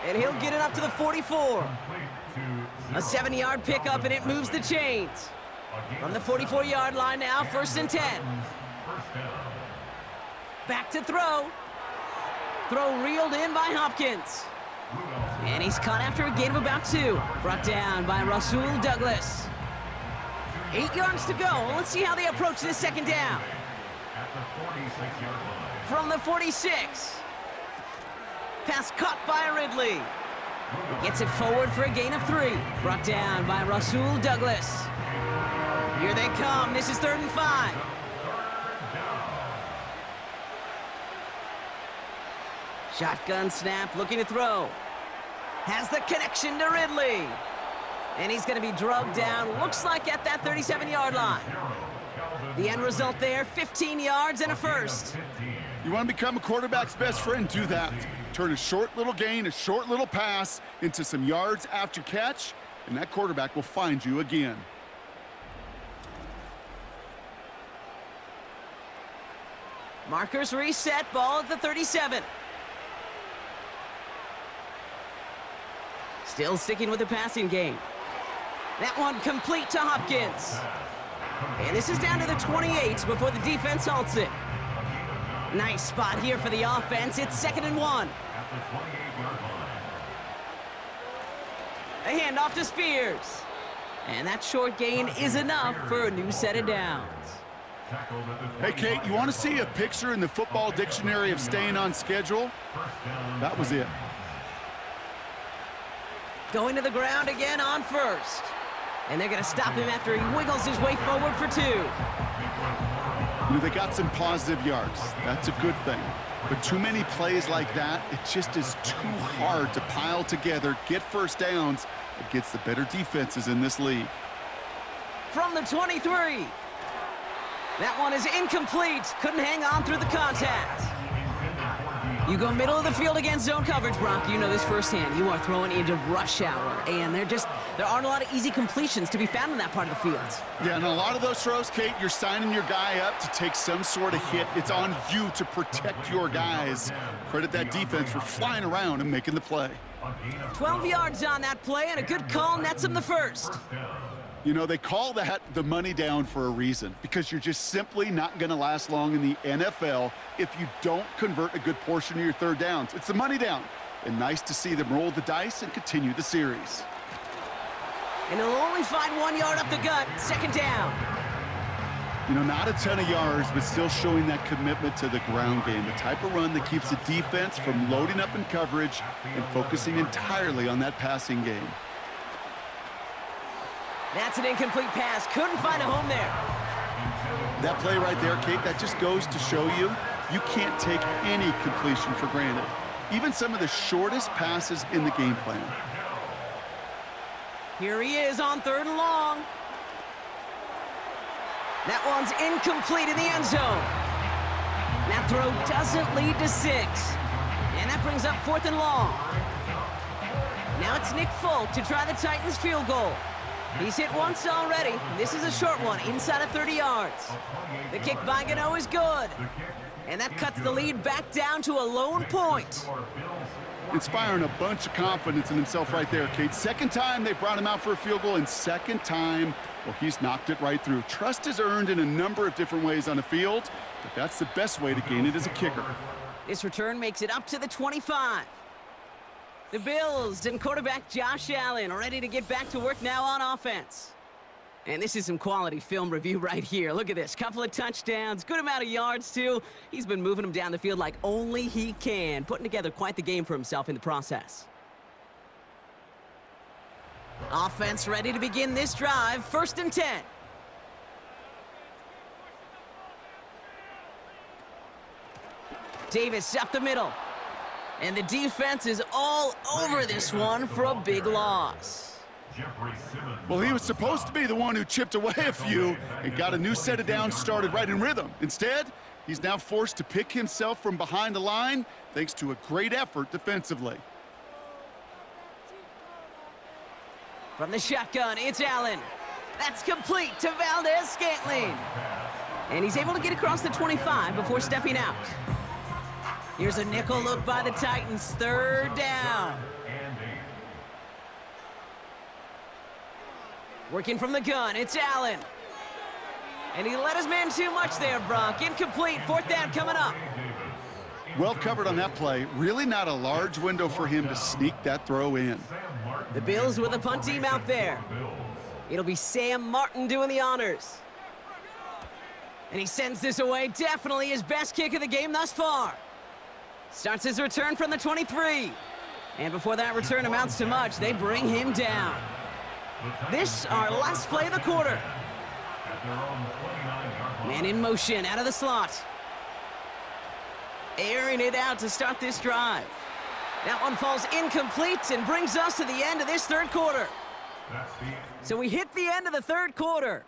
And he'll get it up to the 44. A 7-yard pickup, and it moves the chains. From the 44-yard line now, 1st and 10. Back to throw. Throw reeled in by Hopkins. And he's caught after a gain of about 2. Brought down by Rasul Douglas. 8 yards to go. Let's see how they approach this 2nd down. At the 46-yard line. From the 46. Pass caught by Ridley. He gets it forward for a gain of 3. Brought down by Rasul Douglas. Here they come. This is 3rd and 5. Shotgun snap, looking to throw. Has the connection to Ridley. And he's going to be drugged down, looks like at that 37-yard line. The end result there, 15 yards and a first. You want to become a quarterback's best friend? Do that. Turn a short little gain, a short little pass into some yards after catch, and that quarterback will find you again. Markers reset, ball at the 37. Still sticking with the passing game. That one complete to Hopkins. And this is down to the 28 before the defense halts it. Nice spot here for the offense. It's 2nd and 1. At the 28-yard line. A handoff to Spears. And that short gain is enough for a new set of downs. Hey, Kate, you want to see a picture in the football dictionary of staying on schedule? That was it. Going to the ground again on 1st. And they're going to stop him after he wiggles his way forward for 2. You know, they got some positive yards. That's a good thing. But too many plays like that, it just is too hard to pile together, get first downs against the better defenses in this league. From the 23. That one is incomplete. Couldn't hang on through the contact. You go middle of the field against zone coverage, Brock. You know this firsthand. You are throwing into rush hour, and there aren't a lot of easy completions to be found in that part of the field. Yeah, and a lot of those throws, Kate, you're signing your guy up to take some sort of hit. It's on you to protect your guys. Credit that defense for flying around and making the play. 12 yards on that play, and a good call nets him the first. You know, they call that the money down for a reason, because you're just simply not going to last long in the NFL if you don't convert a good portion of your third downs. It's the money down. And nice to see them roll the dice and continue the series. And he'll only find 1 yard up the gut. 2nd down. You know, not a ton of yards, but still showing that commitment to the ground game, the type of run that keeps the defense from loading up in coverage and focusing entirely on that passing game. That's an incomplete pass. Couldn't find a home there. That play right there, Kate, that just goes to show you, you can't take any completion for granted. Even some of the shortest passes in the game plan. Here he is on 3rd and long. That one's incomplete in the end zone. That throw doesn't lead to 6. And that brings up 4th and long. Now it's Nick Folk to try the Titans field goal. He's hit once already. This is a short one, inside of 30 yards. The kick by Gano is good. And that cuts the lead back down to a lone point. Inspiring a bunch of confidence in himself right there, Kate. Second time they brought him out for a field goal, and second time, well, he's knocked it right through. Trust is earned in a number of different ways on the field, but that's the best way to gain it as a kicker. This return makes it up to the 25. The Bills and quarterback Josh Allen are ready to get back to work now on offense. And this is some quality film review right here. Look at this. Couple of touchdowns, good amount of yards, too. He's been moving them down the field like only he can, putting together quite the game for himself in the process. Offense ready to begin this drive. 1st and 10. Davis up the middle. And the defense is all over this one for a big loss. Well, he was supposed to be the one who chipped away a few and got a new set of downs started right in rhythm. Instead, he's now forced to pick himself from behind the line thanks to a great effort defensively. From the shotgun, it's Allen. That's complete to Valdez-Scantling. And he's able to get across the 25 before stepping out. Here's a nickel look by the Titans, 3rd down. Working from the gun, it's Allen. And he let his man too much there, Brock. Incomplete, 4th down coming up. Well covered on that play. Really not a large window for him to sneak that throw in. The Bills with a punt team out there. It'll be Sam Martin doing the honors. And he sends this away, definitely his best kick of the game thus far. Starts his return from the 23. And before that return amounts to much, they bring him down. This, our last play of the quarter. Man in motion, out of the slot. Airing it out to start this drive. That one falls incomplete and brings us to the end of this 3rd quarter. So we hit the end of the 3rd quarter.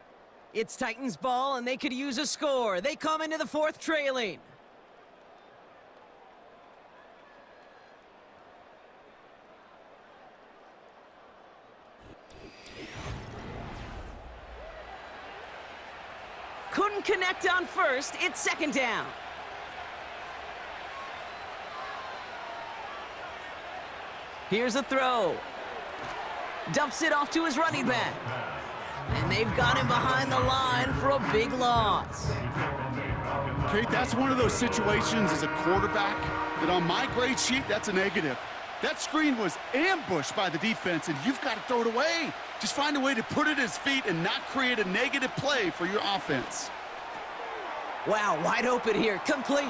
It's Titans ball, and they could use a score. They come into the 4th trailing. Couldn't connect on 1st. It's 2nd down. Here's a throw. Dumps it off to his running back. And they've got him behind the line for a big loss. Kate, that's one of those situations as a quarterback that on my grade sheet, that's a negative. That screen was ambushed by the defense, and you've got to throw it away. Just find a way to put it at his feet and not create a negative play for your offense. Wow, wide open here, complete.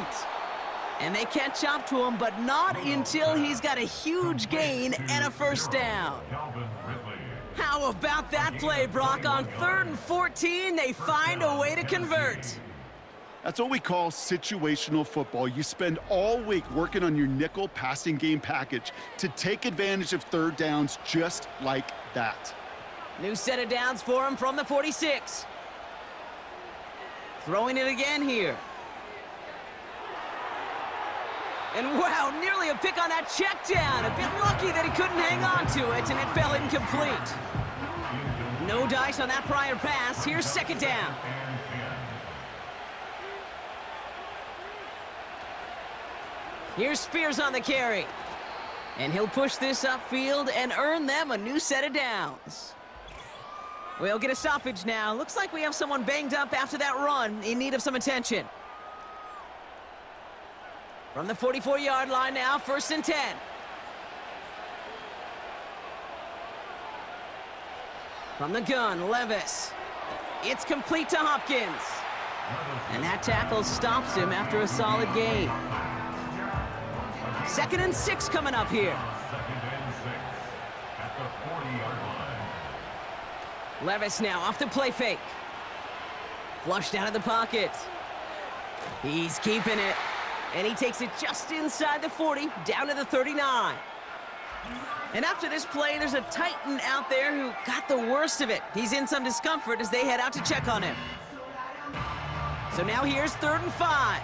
And they catch up to him, but not until he's got a huge gain and a 1st down. How about that play, Brock? On 3rd and 14, they find a way to convert. That's what we call situational football. You spend all week working on your nickel passing game package to take advantage of 3rd downs just like that. New set of downs for him from the 46. Throwing it again here. And wow, nearly a pick on that check down. A bit lucky that he couldn't hang on to it, and it fell incomplete. No dice on that prior pass. Here's 2nd down. Here's Spears on the carry. And he'll push this upfield and earn them a new set of downs. We'll get a stoppage now. Looks like we have someone banged up after that run, in need of some attention. From the 44-yard line now, 1st and 10. From the gun, Levis. It's complete to Hopkins. And that tackle stops him after a solid gain. 2nd and 6 coming up here. Levis now off the play fake. Flushed out of the pocket. He's keeping it. And he takes it just inside the 40, down to the 39. And after this play, there's a Titan out there who got the worst of it. He's in some discomfort as they head out to check on him. So now here's 3rd and 5.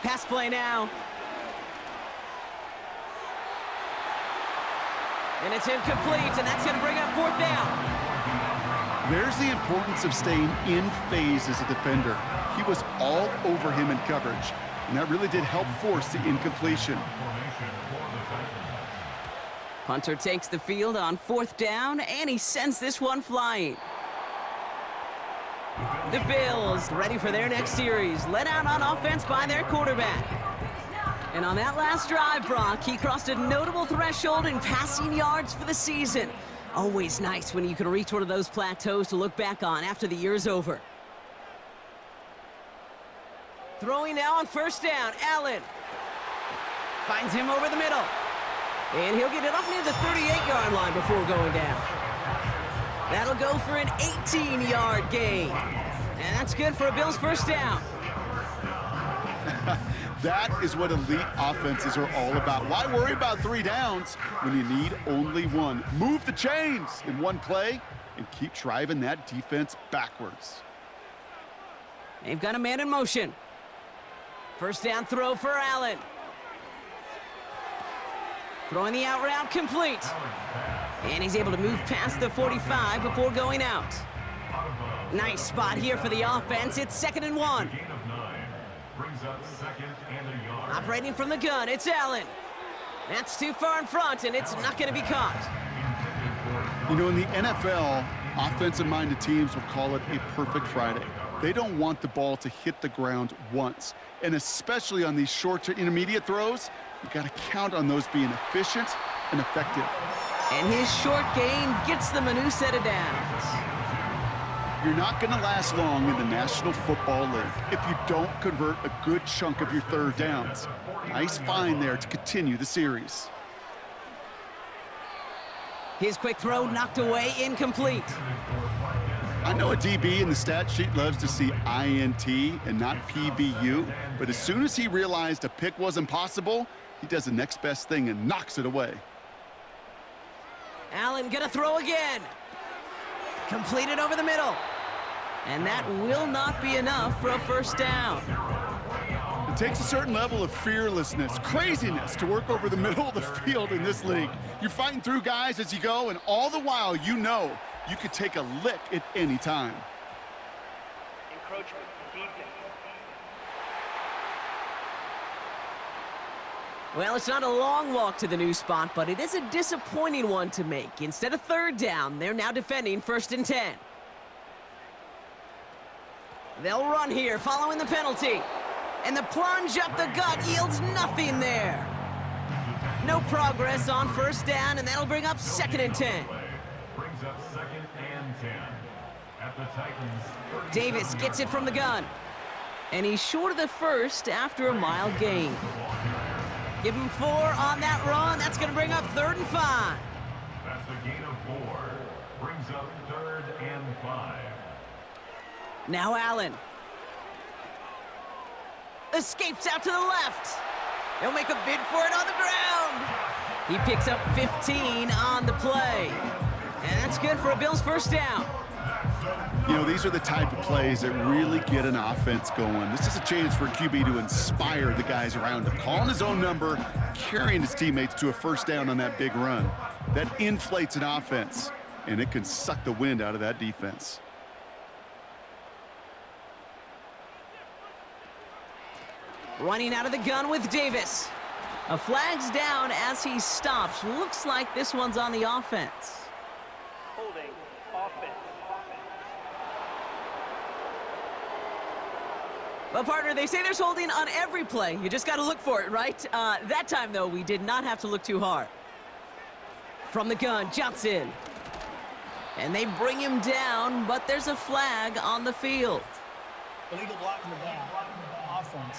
Pass play now. And it's incomplete, and that's going to bring up 4th down. There's the importance of staying in phase as a defender. He was all over him in coverage, and that really did help force the incompletion. Punter takes the field on 4th down, and he sends this one flying. The Bills ready for their next series, led out on offense by their quarterback. And on that last drive, Brock, he crossed a notable threshold in passing yards for the season. Always nice when you can reach one of those plateaus to look back on after the year's over. Throwing now on 1st down, Allen. Finds him over the middle. And he'll get it up near the 38-yard line before going down. That'll go for an 18-yard gain. And that's good for a Bills 1st down. That is what elite offenses are all about. Why worry about 3 downs when you need only 1? Move the chains in one play and keep driving that defense backwards. They've got a man in motion. 1st down throw for Allen. Throwing the out route complete. And he's able to move past the 45 before going out. Nice spot here for the offense. It's 2nd and 1. Operating from the gun, it's Allen. That's too far in front, and it's not going to be caught. You know, in the NFL, offensive-minded teams will call it a perfect Friday. They don't want the ball to hit the ground once. And especially on these short to intermediate throws, you got to count on those being efficient and effective. And his short gain gets them a new set of downs. You're not going to last long in the National Football League if you don't convert a good chunk of your 3rd downs. Nice find there to continue the series. His quick throw knocked away, incomplete. I know a DB in the stat sheet loves to see INT and not PBU, but as soon as he realized a pick wasn't possible, he does the next best thing and knocks it away. Allen gonna throw again. Completed over the middle. And that will not be enough for a 1st down. It takes a certain level of fearlessness, craziness to work over the middle of the field in this league. You're fighting through guys as you go, and all the while you know you could take a lick at any time. Encroachment, defense. Well, it's not a long walk to the new spot, but it is a disappointing one to make. Instead of 3rd down, they're now defending 1st and 10. They'll run here, following the penalty. And the plunge up the gut yields nothing there. No progress on 1st down, and that'll bring up 2nd and 10. Brings up 2nd and 10. At the Titans. Davis gets it from the gun. And he's short of the 1st after a mild gain. Give him 4 on that run. That's going to bring up 3rd and 5. That's a gain of 4. Brings up 3rd and 5. Now Allen. Escapes out to the left. He'll make a bid for it on the ground. He picks up 15 on the play. And that's good for a Bills 1st down. You know, these are the type of plays that really get an offense going. This is a chance for a QB to inspire the guys around him. Calling his own number, carrying his teammates to a 1st down on that big run. That inflates an offense, and it can suck the wind out of that defense. Running out of the gun with Davis. A flag's down as he stops. Looks like this one's on the offense. Holding, offense. Well, partner, they say there's holding on every play. You just got to look for it, right? That time, though, we did not have to look too hard. From the gun, Johnson. And they bring him down, but there's a flag on the field. Illegal block in the back. Offense.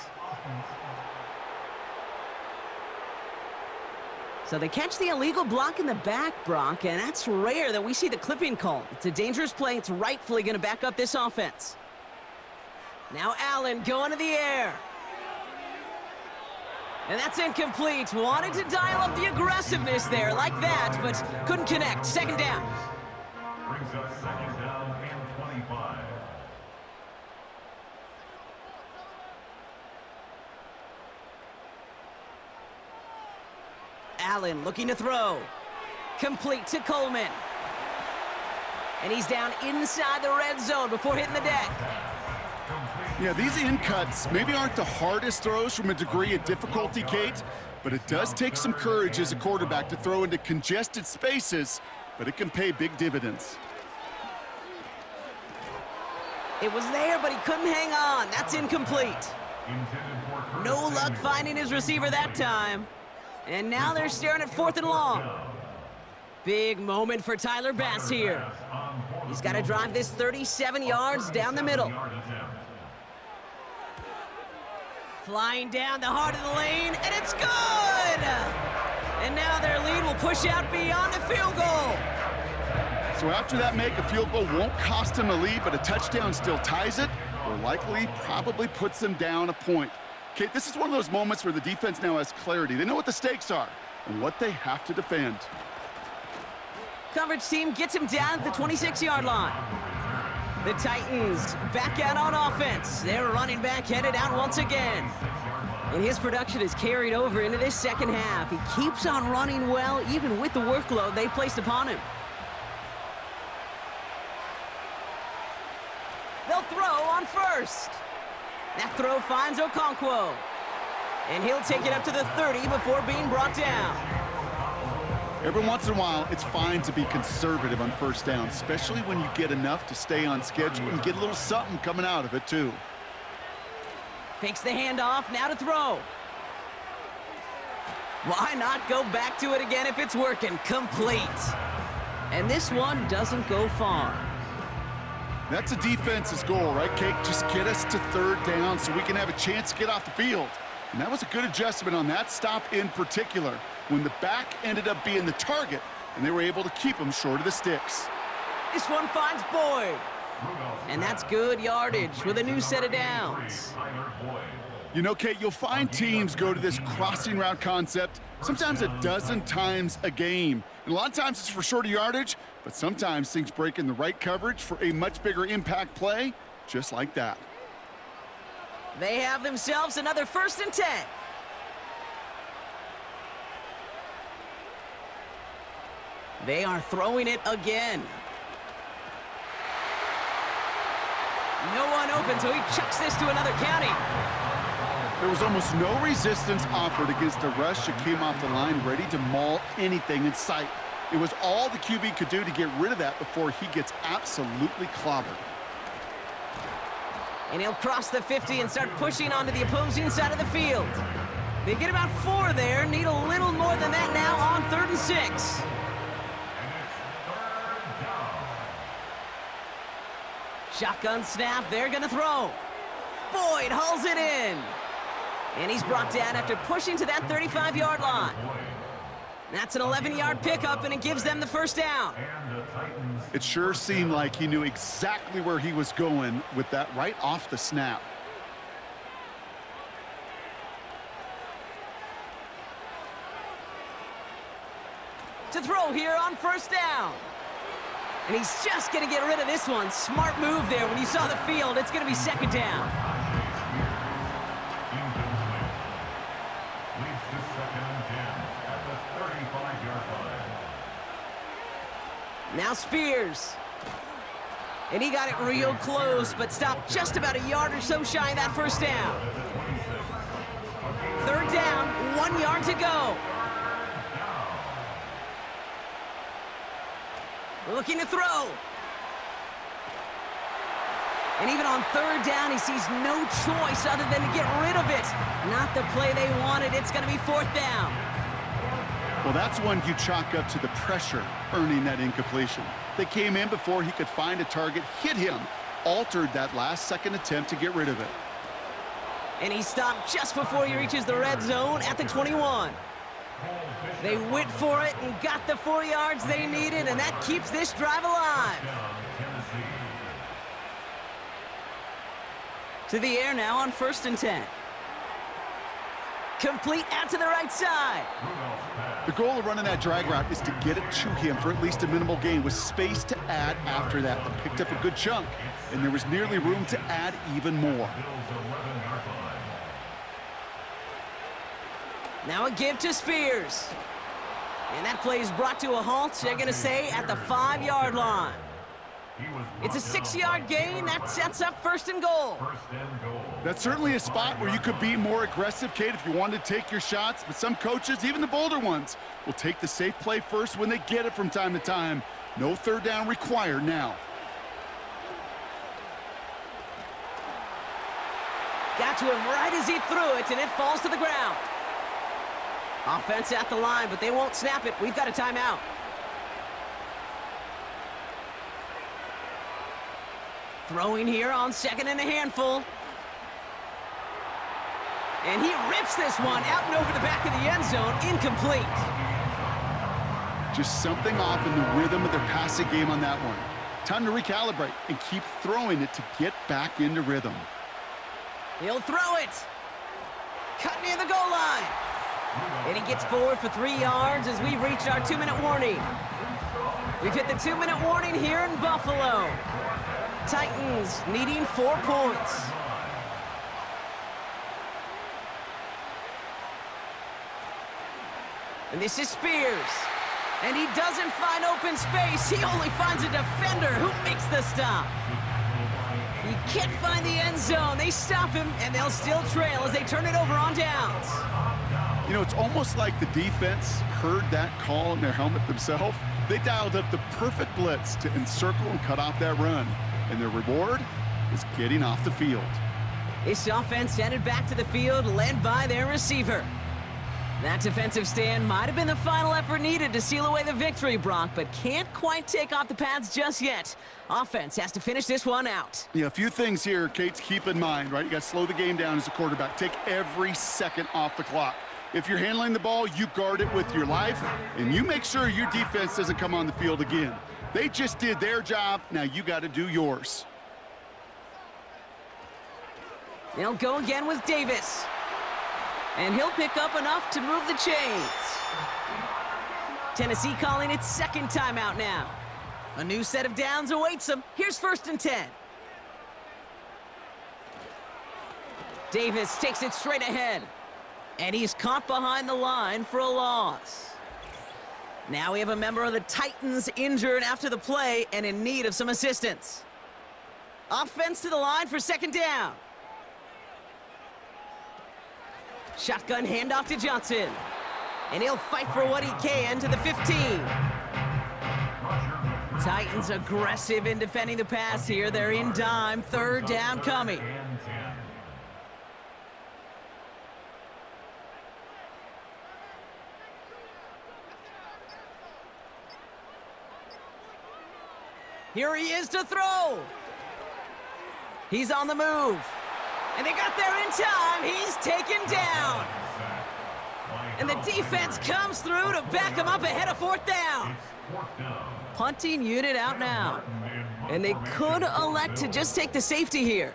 So they catch the illegal block in the back, Brock, and that's rare that we see the clipping call. It's a dangerous play. It's rightfully going to back up this offense. Now Allen going to the air. And that's incomplete. Wanted to dial up the aggressiveness there like that, but couldn't connect. 2nd down. brings up second down and 25. Allen looking to throw. Complete to Coleman. And he's down inside the red zone before hitting the deck. Yeah, these in cuts maybe aren't the hardest throws from a degree of difficulty, Kate, but it does take some courage as a quarterback to throw into congested spaces, but it can pay big dividends. It was there, but he couldn't hang on. That's incomplete. No luck finding his receiver that time. And now they're staring at 4th and long. Big moment for Tyler Bass here. He's got to drive this 37 yards down the middle. Flying down the heart of the lane, and it's good! And now their lead will push out beyond the field goal. So after that make, a field goal won't cost them a lead, but a touchdown still ties it, or likely probably puts them down a point. Kate, this is one of those moments where the defense now has clarity. They know what the stakes are and what they have to defend. Coverage team gets him down at the 26-yard line. The Titans back out on offense. Their running back headed out once again. And his production is carried over into this second half. He keeps on running well, even with the workload they've placed upon him. They'll throw on first. That throw finds Okonkwo. And he'll take it up to the 30 before being brought down. Every once in a while, it's fine to be conservative on first down, especially when you get enough to stay on schedule and get a little something coming out of it, too. Fakes the handoff, now to throw. Why not go back to it again if it's working? Complete. And this one doesn't go far. That's a defense's goal, right, Kate? Just get us to 3rd down so we can have a chance to get off the field. And that was a good adjustment on that stop in particular, when the back ended up being the target, and they were able to keep him short of the sticks. This one finds Boyd. And that's good yardage with a new set of downs. You know, Kate, you'll find teams go to this crossing route concept sometimes a dozen times a game. And a lot of times it's for shorter yardage, but sometimes things break in the right coverage for a much bigger impact play, just like that. They have themselves another 1st and 10. They are throwing it again. No one open, so he chucks this to another county. There was almost no resistance offered against a rush that came off the line ready to maul anything in sight. It was all the QB could do to get rid of that before he gets absolutely clobbered. And he'll cross the 50 and start pushing onto the opposing side of the field. They get about 4 there, need a little more than that now on 3rd and 6. Shotgun snap, they're gonna throw. Boyd hauls it in. And he's brought down after pushing to that 35-yard line. That's an 11-yard pickup, and it gives them the 1st down. It sure seemed like he knew exactly where he was going with that right off the snap. To throw here on 1st down. And he's just going to get rid of this one. Smart move there. When you saw the field, it's going to be 2nd down. Now Spears. And he got it real close, but stopped just about a yard or so shy of that 1st down. 3rd down, 1 yard to go. Looking to throw. And even on 3rd down, he sees no choice other than to get rid of it. Not the play they wanted. It's going to be 4th down. Well, that's one you chalk up to the pressure earning that incompletion. They came in before he could find a target, hit him, altered that last-second attempt to get rid of it. And he stopped just before he reaches the red zone at the 21. They went for it and got the 4 yards they needed, and that keeps this drive alive. To the air now on 1st and 10. Complete out to the right side. The goal of running that drag route is to get it to him for at least a minimal gain with space to add after that. They picked up a good chunk, and there was nearly room to add even more. Now a give to Spears. And that play is brought to a halt, they're going to say, at the 5-yard line. It's a 6-yard gain. That sets up 1st and goal. That's certainly a spot where you could be more aggressive, Kate, if you wanted to take your shots. But some coaches, even the bolder ones, will take the safe play first when they get it from time to time. No 3rd down required now. Got to him right as he threw it, and it falls to the ground. Offense at the line, but they won't snap it. We've got a timeout. Throwing here on 2nd and a handful. And he rips this one out and over the back of the end zone. Incomplete. Just something off in the rhythm of their passing game on that one. Time to recalibrate and keep throwing it to get back into rhythm. He'll throw it. Cut near the goal line. And he gets forward for 3 yards as we reach our 2-minute warning. We've hit the 2-minute warning here in Buffalo. Titans needing 4 points. And this is Spears. And he doesn't find open space. He only finds a defender who makes the stop. He can't find the end zone. They stop him, and they'll still trail as they turn it over on downs. You know, it's almost like the defense heard that call in their helmet themselves. They dialed up the perfect blitz to encircle and cut off that run. And their reward is getting off the field. This offense headed back to the field, led by their receiver. That defensive stand might have been the final effort needed to seal away the victory, Brock, but can't quite take off the pads just yet. Offense has to finish this one out. Yeah, a few things here, Kate, to keep in mind, right? You got to slow the game down as a quarterback. Take every second off the clock. If you're handling the ball, you guard it with your life, and you make sure your defense doesn't come on the field again. They just did their job. Now you got to do yours. They'll go again with Davis. And he'll pick up enough to move the chains. Tennessee calling its 2nd timeout now. A new set of downs awaits them. Here's 1st and 10. Davis takes it straight ahead. And he's caught behind the line for a loss. Now we have a member of the Titans injured after the play and in need of some assistance. Offense to the line for 2nd down. Shotgun handoff to Johnson. And he'll fight for what he can to the 15. Titans aggressive in defending the pass here. They're in dime. 3rd down coming. Here he is to throw. He's on the move. And they got there in time. He's taken down. And the defense comes through to back him up ahead of 4th down. Punting unit out now. And they could elect to just take the safety here.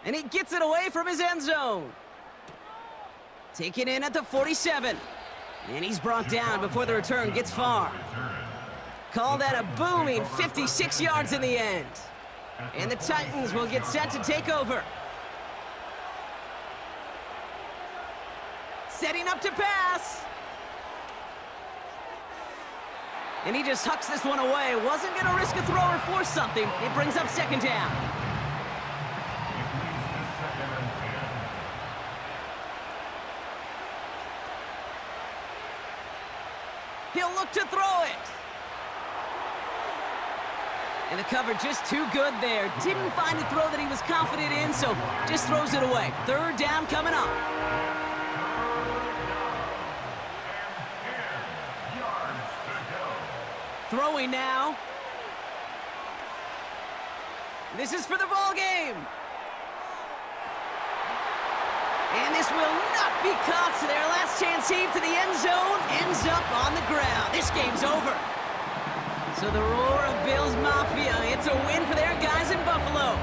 And he gets it away from his end zone. Taken in at the 47. And he's brought down before the return gets far. Call that a booming 56 yards in the end. And the Titans will get set to take over. Setting up to pass. And he just hucks this one away. Wasn't going to risk a throw or force something. It brings up 2nd down. He'll look to throw it. And the cover just too good there. Didn't find a throw that he was confident in, so just throws it away. 3rd down coming up. Throwing now. This is for the ball game. And this will not be caught, so their last chance heave to the end zone ends up on the ground. This game's over. So the roar of Bills Mafia, it's a win for their guys in Buffalo.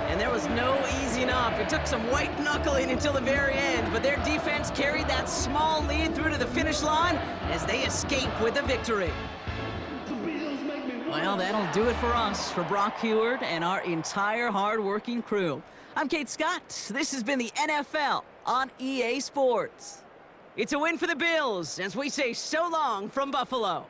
And there was no easing off top. It took some white knuckling until the very end, but their defense carried that small lead through to the finish line as they escape with a victory. Well, that'll do it for us, for Brock Huard and our entire hard-working crew. I'm Kate Scott. This has been the NFL on EA Sports. It's a win for the Bills as we say so long from Buffalo.